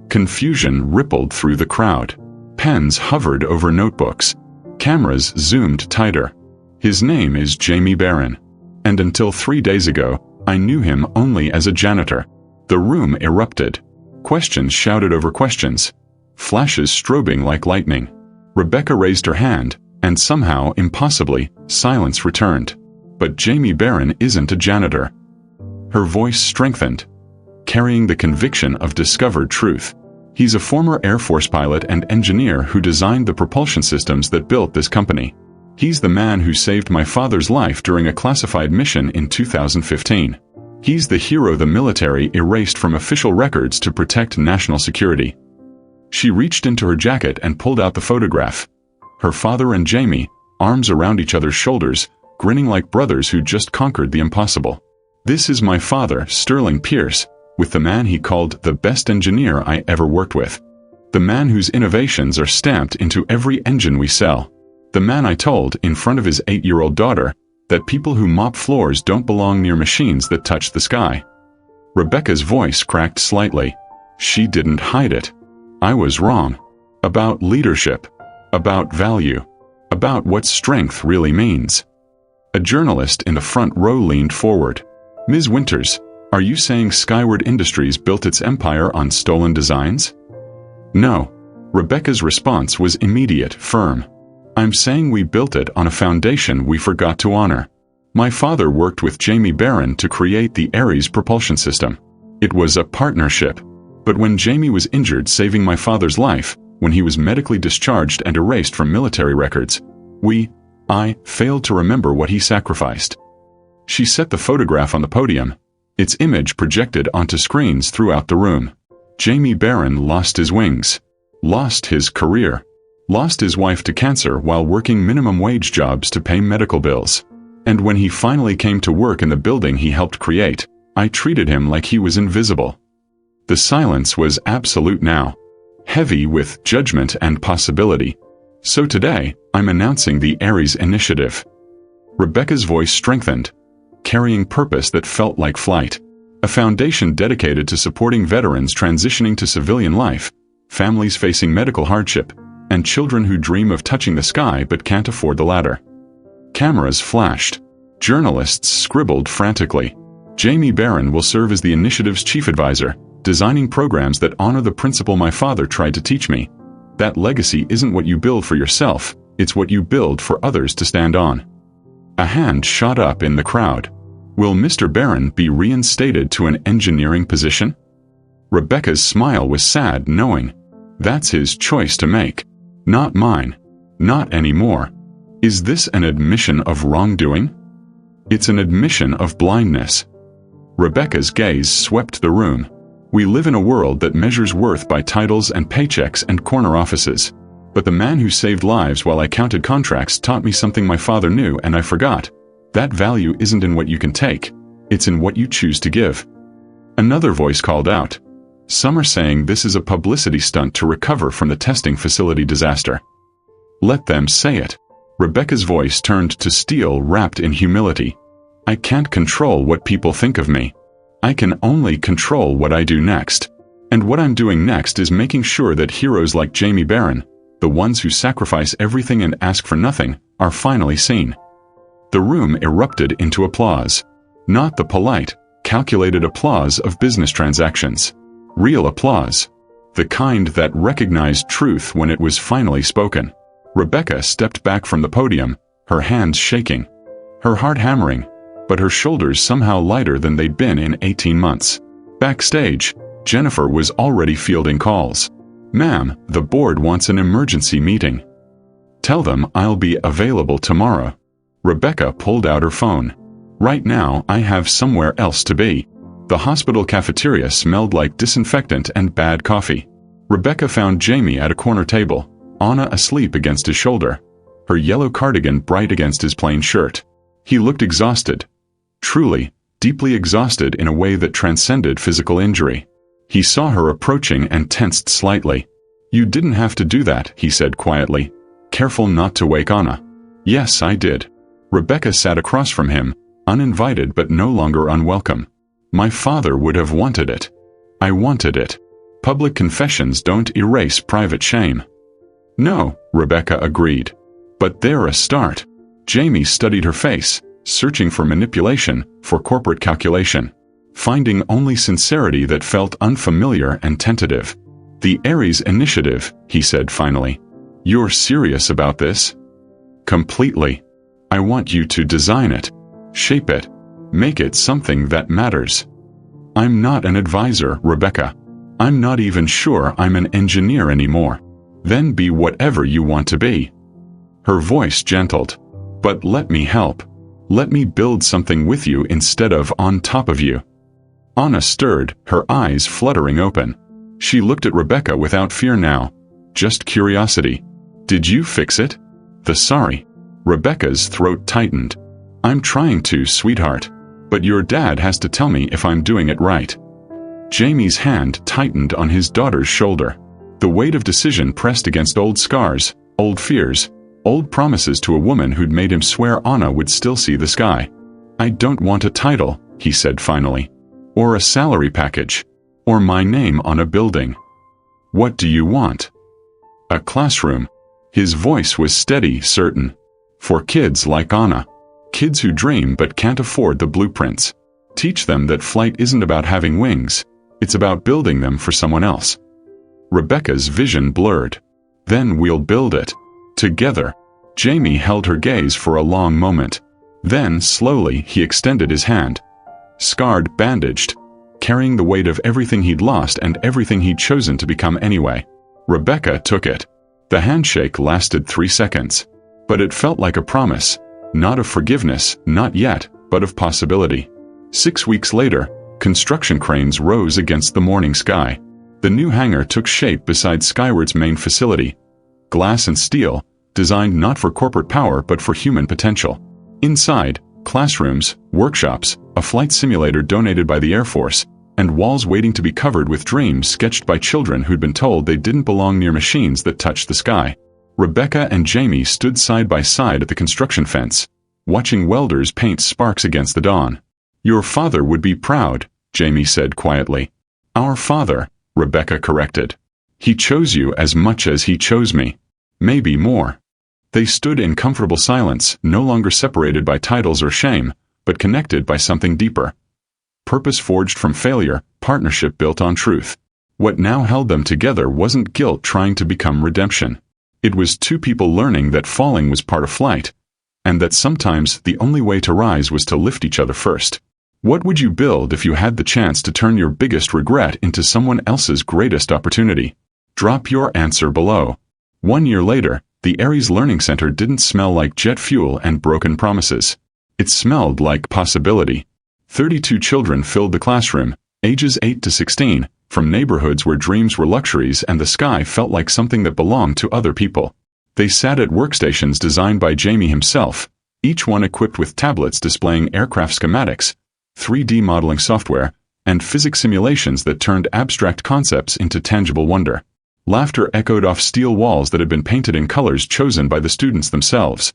Confusion rippled through the crowd. Pens hovered over notebooks. Cameras zoomed tighter. His name is Jamie Barron. And until 3 days ago, I knew him only as a janitor. The room erupted. Questions shouted over questions. Flashes strobing like lightning. Rebecca raised her hand, and somehow, impossibly, silence returned. But Jamie Barron isn't a janitor. Her voice strengthened, carrying the conviction of discovered truth. He's a former Air Force pilot and engineer who designed the propulsion systems that built this company. He's the man who saved my father's life during a classified mission in 2015. He's the hero the military erased from official records to protect national security. She reached into her jacket and pulled out the photograph. Her father and Jamie, arms around each other's shoulders, grinning like brothers who just conquered the impossible. This is my father, Sterling Pierce, with the man he called the best engineer I ever worked with. The man whose innovations are stamped into every engine we sell. The man I told, in front of his 8-year-old daughter, that people who mop floors don't belong near machines that touch the sky. Rebecca's voice cracked slightly. She didn't hide it. I was wrong. About leadership. About value. About what strength really means. A journalist in the front row leaned forward. Ms. Winters, are you saying Skyward Industries built its empire on stolen designs? No. Rebecca's response was immediate, firm. I'm saying we built it on a foundation we forgot to honor. My father worked with Jamie Barron to create the Ares propulsion system. It was a partnership. But when Jamie was injured saving my father's life, when he was medically discharged and erased from military records, I failed to remember what he sacrificed. She set the photograph on the podium, its image projected onto screens throughout the room. Jamie Barron lost his wings, lost his career, lost his wife to cancer while working minimum wage jobs to pay medical bills. And when he finally came to work in the building he helped create, I treated him like he was invisible. The silence was absolute now, heavy with judgment and possibility. So today, I'm announcing the Ares Initiative. Rebecca's voice strengthened, carrying purpose that felt like flight. A foundation dedicated to supporting veterans transitioning to civilian life, families facing medical hardship, and children who dream of touching the sky but can't afford the ladder. Cameras flashed. Journalists scribbled frantically. Jamie Barron will serve as the initiative's chief advisor, designing programs that honor the principle my father tried to teach me. That legacy isn't what you build for yourself, it's what you build for others to stand on. A hand shot up in the crowd. Will Mr. Barron be reinstated to an engineering position? Rebecca's smile was sad, knowing that's his choice to make. Not mine. Not anymore. Is this an admission of wrongdoing? It's an admission of blindness. Rebecca's gaze swept the room. We live in a world that measures worth by titles and paychecks and corner offices. But the man who saved lives while I counted contracts taught me something my father knew and I forgot. That value isn't in what you can take. It's in what you choose to give. Another voice called out. Some are saying this is a publicity stunt to recover from the testing facility disaster. Let them say it. Rebecca's voice turned to steel wrapped in humility. I can't control what people think of me. I can only control what I do next. And what I'm doing next is making sure that heroes like Jamie Barron, the ones who sacrifice everything and ask for nothing, are finally seen. The room erupted into applause. Not the polite, calculated applause of business transactions. Real applause. The kind that recognized truth when it was finally spoken. Rebecca stepped back from the podium, her hands shaking. Her heart hammering, but her shoulders somehow lighter than they'd been in 18 months. Backstage, Jennifer was already fielding calls. Ma'am, the board wants an emergency meeting. Tell them I'll be available tomorrow. Rebecca pulled out her phone. Right now, I have somewhere else to be. The hospital cafeteria smelled like disinfectant and bad coffee. Rebecca found Jamie at a corner table, Anna asleep against his shoulder, her yellow cardigan bright against his plain shirt. He looked exhausted. Truly, deeply exhausted in a way that transcended physical injury. He saw her approaching and tensed slightly. "You didn't have to do that," he said quietly, careful not to wake Anna. "Yes, I did." Rebecca sat across from him, uninvited but no longer unwelcome. "My father would have wanted it. I wanted it. Public confessions don't erase private shame." "No," Rebecca agreed. "But they're a start." Jamie studied her face, searching for manipulation, for corporate calculation, finding only sincerity that felt unfamiliar and tentative. "The Aries Initiative," he said finally. "You're serious about this?" "Completely. I want you to design it, shape it, make it something that matters." "I'm not an advisor, Rebecca. I'm not even sure I'm an engineer anymore." "Then be whatever you want to be." Her voice gentled. "But let me help. Let me build something with you instead of on top of you." Anna stirred, her eyes fluttering open. She looked at Rebecca without fear now, just curiosity. "Did you fix it?" Sorry. Rebecca's throat tightened. "I'm trying to, sweetheart. But your dad has to tell me if I'm doing it right." Jamie's hand tightened on his daughter's shoulder. The weight of decision pressed against old scars, old fears, old promises to a woman who'd made him swear Anna would still see the sky. "I don't want a title," he said finally. "Or a salary package. Or my name on a building." "What do you want?" "A classroom." His voice was steady, certain. "For kids like Anna. Kids who dream but can't afford the blueprints. Teach them that flight isn't about having wings. It's about building them for someone else." Rebecca's vision blurred. "Then we'll build it. Together." Jamie held her gaze for a long moment. Then, slowly, he extended his hand. Scarred, bandaged, carrying the weight of everything he'd lost and everything he'd chosen to become anyway. Rebecca took it. The handshake lasted 3 seconds. But it felt like a promise. Not of forgiveness, not yet, but of possibility. 6 weeks later, construction cranes rose against the morning sky. The new hangar took shape beside Skyward's main facility. Glass and steel, designed not for corporate power but for human potential. Inside, classrooms, workshops, a flight simulator donated by the Air Force, and walls waiting to be covered with dreams sketched by children who'd been told they didn't belong near machines that touched the sky. Rebecca and Jamie stood side by side at the construction fence, watching welders paint sparks against the dawn. "Your father would be proud," Jamie said quietly. "Our father," Rebecca corrected. "He chose you as much as he chose me. Maybe more." They stood in comfortable silence, no longer separated by titles or shame, but connected by something deeper. Purpose forged from failure, partnership built on truth. What now held them together wasn't guilt trying to become redemption. It was two people learning that falling was part of flight, and that sometimes the only way to rise was to lift each other first. What would you build if you had the chance to turn your biggest regret into someone else's greatest opportunity? Drop your answer below. 1 year later, the Aries Learning Center didn't smell like jet fuel and broken promises. It smelled like possibility. 32 children filled the classroom, ages 8 to 16, from neighborhoods where dreams were luxuries and the sky felt like something that belonged to other people. They sat at workstations designed by Jamie himself, each one equipped with tablets displaying aircraft schematics, 3D modeling software, and physics simulations that turned abstract concepts into tangible wonder. Laughter echoed off steel walls that had been painted in colors chosen by the students themselves.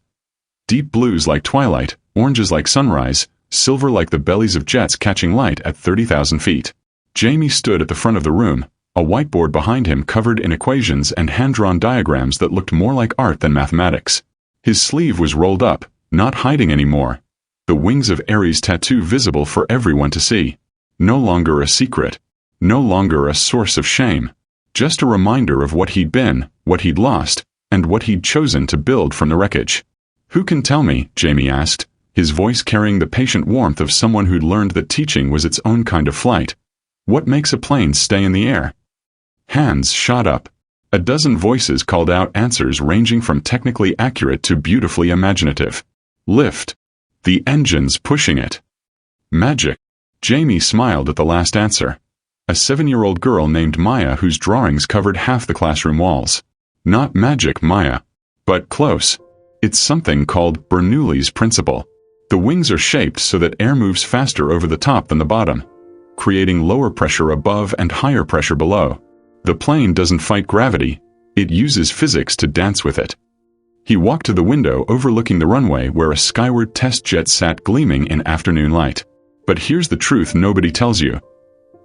Deep blues like twilight, oranges like sunrise, silver like the bellies of jets catching light at 30,000 feet. Jamie stood at the front of the room, a whiteboard behind him covered in equations and hand-drawn diagrams that looked more like art than mathematics. His sleeve was rolled up, not hiding anymore. The wings of Aries tattoo visible for everyone to see. No longer a secret. No longer a source of shame. Just a reminder of what he'd been, what he'd lost, and what he'd chosen to build from the wreckage. "Who can tell me?" Jamie asked, his voice carrying the patient warmth of someone who'd learned that teaching was its own kind of flight. "What makes a plane stay in the air?" Hands shot up. A dozen voices called out answers ranging from technically accurate to beautifully imaginative. "Lift. The engine's pushing it." "Magic." Jamie smiled at the last answer. A 7-year-old girl named Maya whose drawings covered half the classroom walls. "Not magic, Maya. But close. It's something called Bernoulli's principle. The wings are shaped so that air moves faster over the top than the bottom, creating lower pressure above and higher pressure below. The plane doesn't fight gravity, it uses physics to dance with it. He walked to the window overlooking the runway where a skyward test jet sat gleaming in afternoon light. But here's the truth nobody tells you.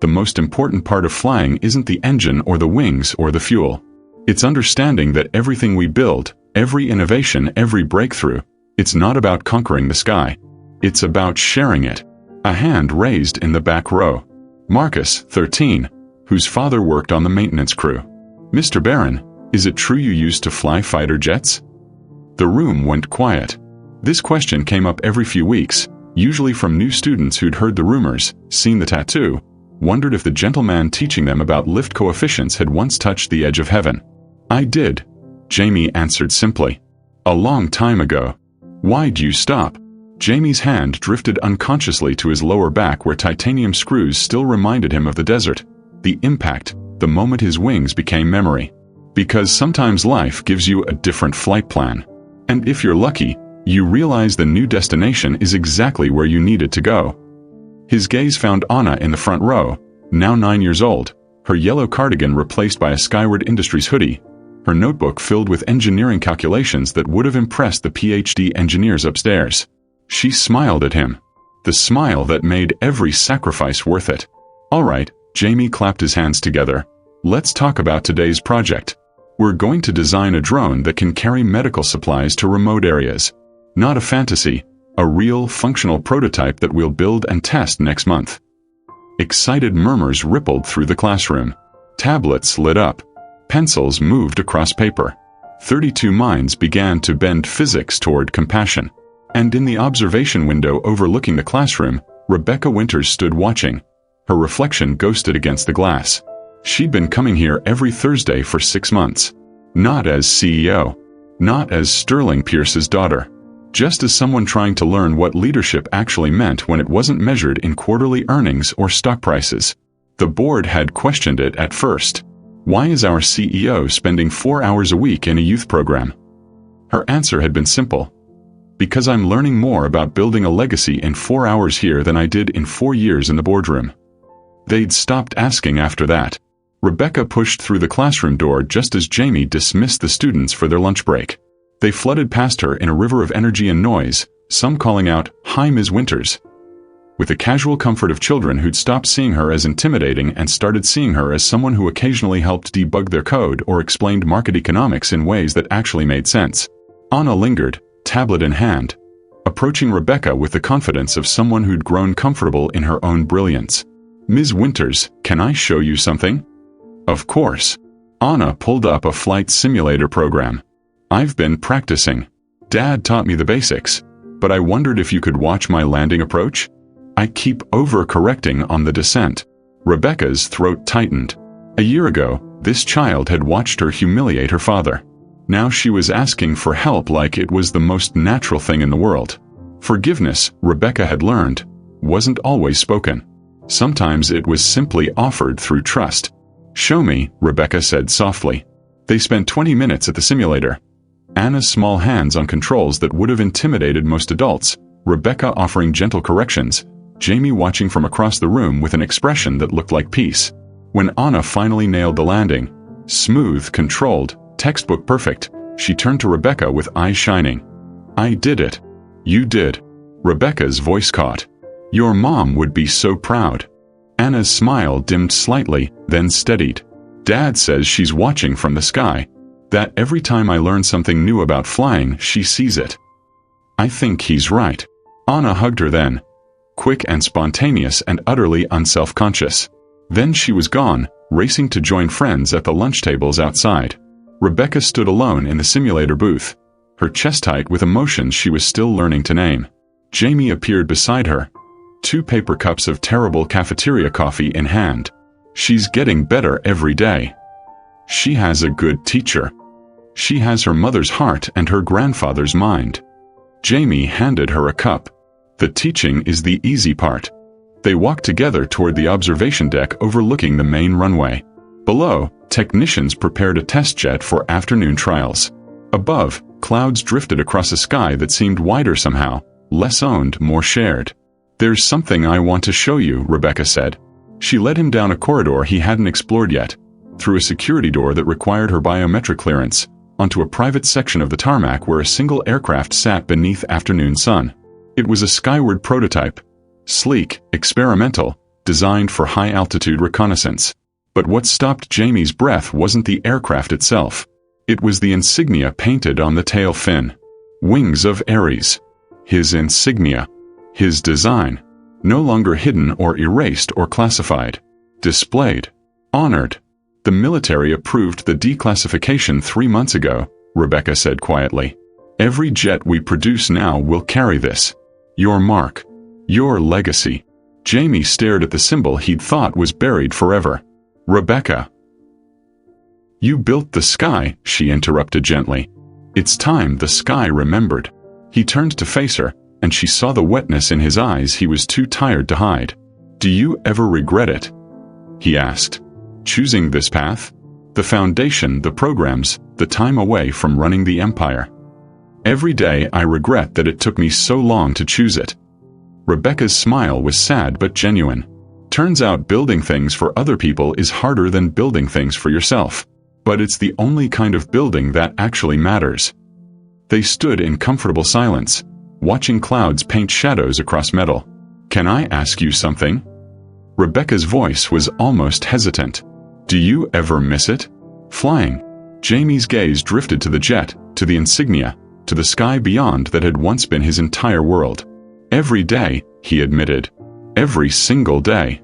The most important part of flying isn't the engine or the wings or the fuel. It's understanding that everything we build, every innovation, every breakthrough, it's not about conquering the sky. It's about sharing it. A hand raised in the back row. Marcus, 13, whose father worked on the maintenance crew. Mr. Barron, is it true you used to fly fighter jets? The room went quiet. This question came up every few weeks, usually from new students who'd heard the rumors, seen the tattoo, wondered if the gentleman teaching them about lift coefficients had once touched the edge of heaven. I did, Jamie answered simply. A long time ago. Why'd you stop? Jamie's hand drifted unconsciously to his lower back where titanium screws still reminded him of the desert, the impact, the moment his wings became memory. Because sometimes life gives you a different flight plan. And if you're lucky, you realize the new destination is exactly where you needed to go. His gaze found Anna in the front row, now 9 years old, her yellow cardigan replaced by a Skyward Industries hoodie, her notebook filled with engineering calculations that would have impressed the PhD engineers upstairs. She smiled at him. The smile that made every sacrifice worth it. All right, Jamie clapped his hands together. Let's talk about today's project. We're going to design a drone that can carry medical supplies to remote areas. Not a fantasy, a real, functional prototype that we'll build and test next month. Excited murmurs rippled through the classroom. Tablets lit up. Pencils moved across paper. 32 minds began to bend physics toward compassion. And in the observation window overlooking the classroom, Rebecca Winters stood watching. Her reflection ghosted against the glass. She'd been coming here every Thursday for 6 months. Not as CEO. Not as Sterling Pierce's daughter. Just as someone trying to learn what leadership actually meant when it wasn't measured in quarterly earnings or stock prices. The board had questioned it at first. Why is our CEO spending 4 hours a week in a youth program? Her answer had been simple. Because I'm learning more about building a legacy in 4 hours here than I did in 4 years in the boardroom. They'd stopped asking after that. Rebecca pushed through the classroom door just as Jamie dismissed the students for their lunch break. They flooded past her in a river of energy and noise, some calling out, "Hi, Ms. Winters," with the casual comfort of children who'd stopped seeing her as intimidating and started seeing her as someone who occasionally helped debug their code or explained market economics in ways that actually made sense. Anna lingered, tablet in hand, approaching Rebecca with the confidence of someone who'd grown comfortable in her own brilliance. "Ms. Winters, can I show you something?" Of course. Anna pulled up a flight simulator program. "I've been practicing. Dad taught me the basics, but I wondered if you could watch my landing approach? I keep overcorrecting on the descent." Rebecca's throat tightened. A year ago, this child had watched her humiliate her father. Now she was asking for help like it was the most natural thing in the world. Forgiveness, Rebecca had learned, wasn't always spoken. Sometimes it was simply offered through trust. "Show me," Rebecca said softly. They spent 20 minutes at the simulator. Anna's small hands on controls that would have intimidated most adults, Rebecca offering gentle corrections, Jamie watching from across the room with an expression that looked like peace. When Anna finally nailed the landing, smooth, controlled, textbook perfect, she turned to Rebecca with eyes shining. "I did it." "You did." Rebecca's voice caught. "Your mom would be so proud." Anna's smile dimmed slightly, then steadied. "Dad says she's watching from the sky. That every time I learn something new about flying, she sees it." "I think he's right." Anna hugged her then. Quick and spontaneous and utterly unself-conscious. Then she was gone, racing to join friends at the lunch tables outside. Rebecca stood alone in the simulator booth, her chest tight with emotions she was still learning to name. Jamie appeared beside her, 2 paper cups of terrible cafeteria coffee in hand. "She's getting better every day. She has a good teacher. She has her mother's heart and her grandfather's mind." Jamie handed her a cup. "The teaching is the easy part." They walked together toward the observation deck overlooking the main runway. Below, technicians prepared a test jet for afternoon trials. Above, clouds drifted across a sky that seemed wider somehow, Less owned, more shared. There's something I want to show you, Rebecca said. She led him down a corridor he hadn't explored yet, through a security door that required her biometric clearance, onto a private section of the tarmac where a single aircraft sat beneath afternoon sun. It was a Skyward prototype. Sleek, experimental, designed for high-altitude reconnaissance. But what stopped Jamie's breath wasn't the aircraft itself. It was the insignia painted on the tail fin. Wings of Ares. His insignia. His design. No longer hidden or erased or classified. Displayed. Honored. The military approved the declassification 3 months ago, Rebecca said quietly. Every jet we produce now will carry this. Your mark. Your legacy. Jamie stared at the symbol he'd thought was buried forever. Rebecca. You built the sky, she interrupted gently. It's time the sky remembered. He turned to face her, and she saw the wetness in his eyes he was too tired to hide. Do you ever regret it? He asked. Choosing this path? The foundation, the programs, the time away from running the empire. Every day I regret that it took me so long to choose it. Rebecca's smile was sad but genuine. Turns out building things for other people is harder than building things for yourself. But it's the only kind of building that actually matters. They stood in comfortable silence, watching clouds paint shadows across metal. Can I ask you something? Rebecca's voice was almost hesitant. Do you ever miss it? Flying. Jamie's gaze drifted to the jet, to the insignia, to the sky beyond that had once been his entire world. Every day, he admitted. Every single day.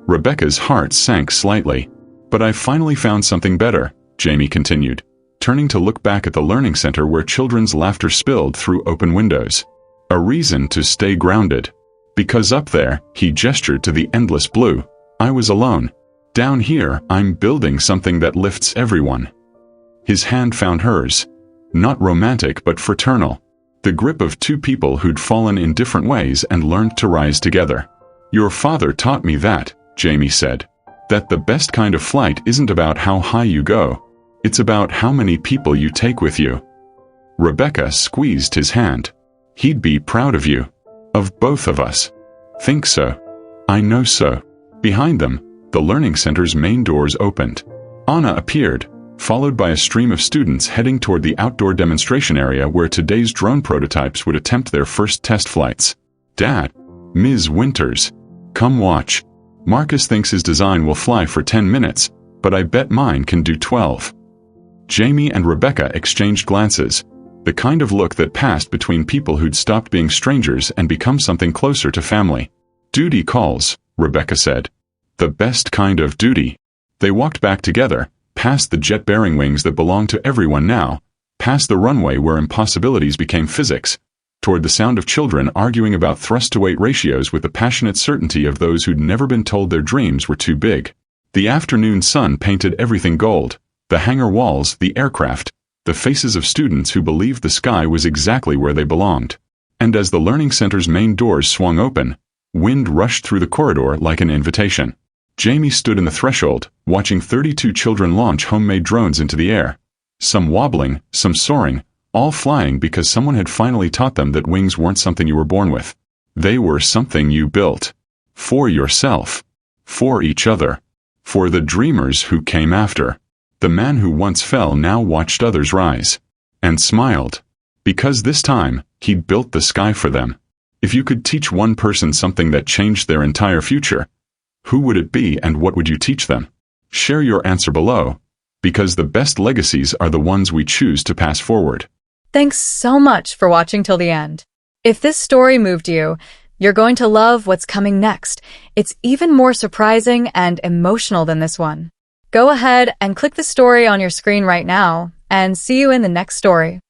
Rebecca's heart sank slightly. But I finally found something better, Jamie continued, turning to look back at the learning center where children's laughter spilled through open windows. A reason to stay grounded. Because up there, he gestured to the endless blue, I was alone. Down here, I'm building something that lifts everyone. His hand found hers. Not romantic but fraternal. The grip of two people who'd fallen in different ways and learned to rise together. Your father taught me that, Jamie said. That the best kind of flight isn't about how high you go. It's about how many people you take with you. Rebecca squeezed his hand. He'd be proud of you. Of both of us. Think so. I know so. Behind them, the learning center's main doors opened. Anna appeared, followed by a stream of students heading toward the outdoor demonstration area where today's drone prototypes would attempt their first test flights. Dad. Ms. Winters. Come watch. Marcus thinks his design will fly for 10 minutes, but I bet mine can do 12. Jamie and Rebecca exchanged glances, the kind of look that passed between people who'd stopped being strangers and become something closer to family. Duty calls, Rebecca said. The best kind of duty. They walked back together, past the jet-bearing wings that belonged to everyone now, past the runway where impossibilities became physics, toward the sound of children arguing about thrust-to-weight ratios with the passionate certainty of those who'd never been told their dreams were too big. The afternoon sun painted everything gold, the hangar walls, the aircraft, the faces of students who believed the sky was exactly where they belonged. And as the learning center's main doors swung open, wind rushed through the corridor like an invitation. Jamie stood in the threshold, watching 32 children launch homemade drones into the air. Some wobbling, some soaring, all flying because someone had finally taught them that wings weren't something you were born with. They were something you built. For yourself. For each other. For the dreamers who came after. The man who once fell now watched others rise. And smiled. Because this time, he'd built the sky for them. If you could teach one person something that changed their entire future, who would it be and what would you teach them? Share your answer below, because the best legacies are the ones we choose to pass forward. Thanks so much for watching till the end. If this story moved you, you're going to love what's coming next. It's even more surprising and emotional than this one. Go ahead and click the story on your screen right now, and see you in the next story.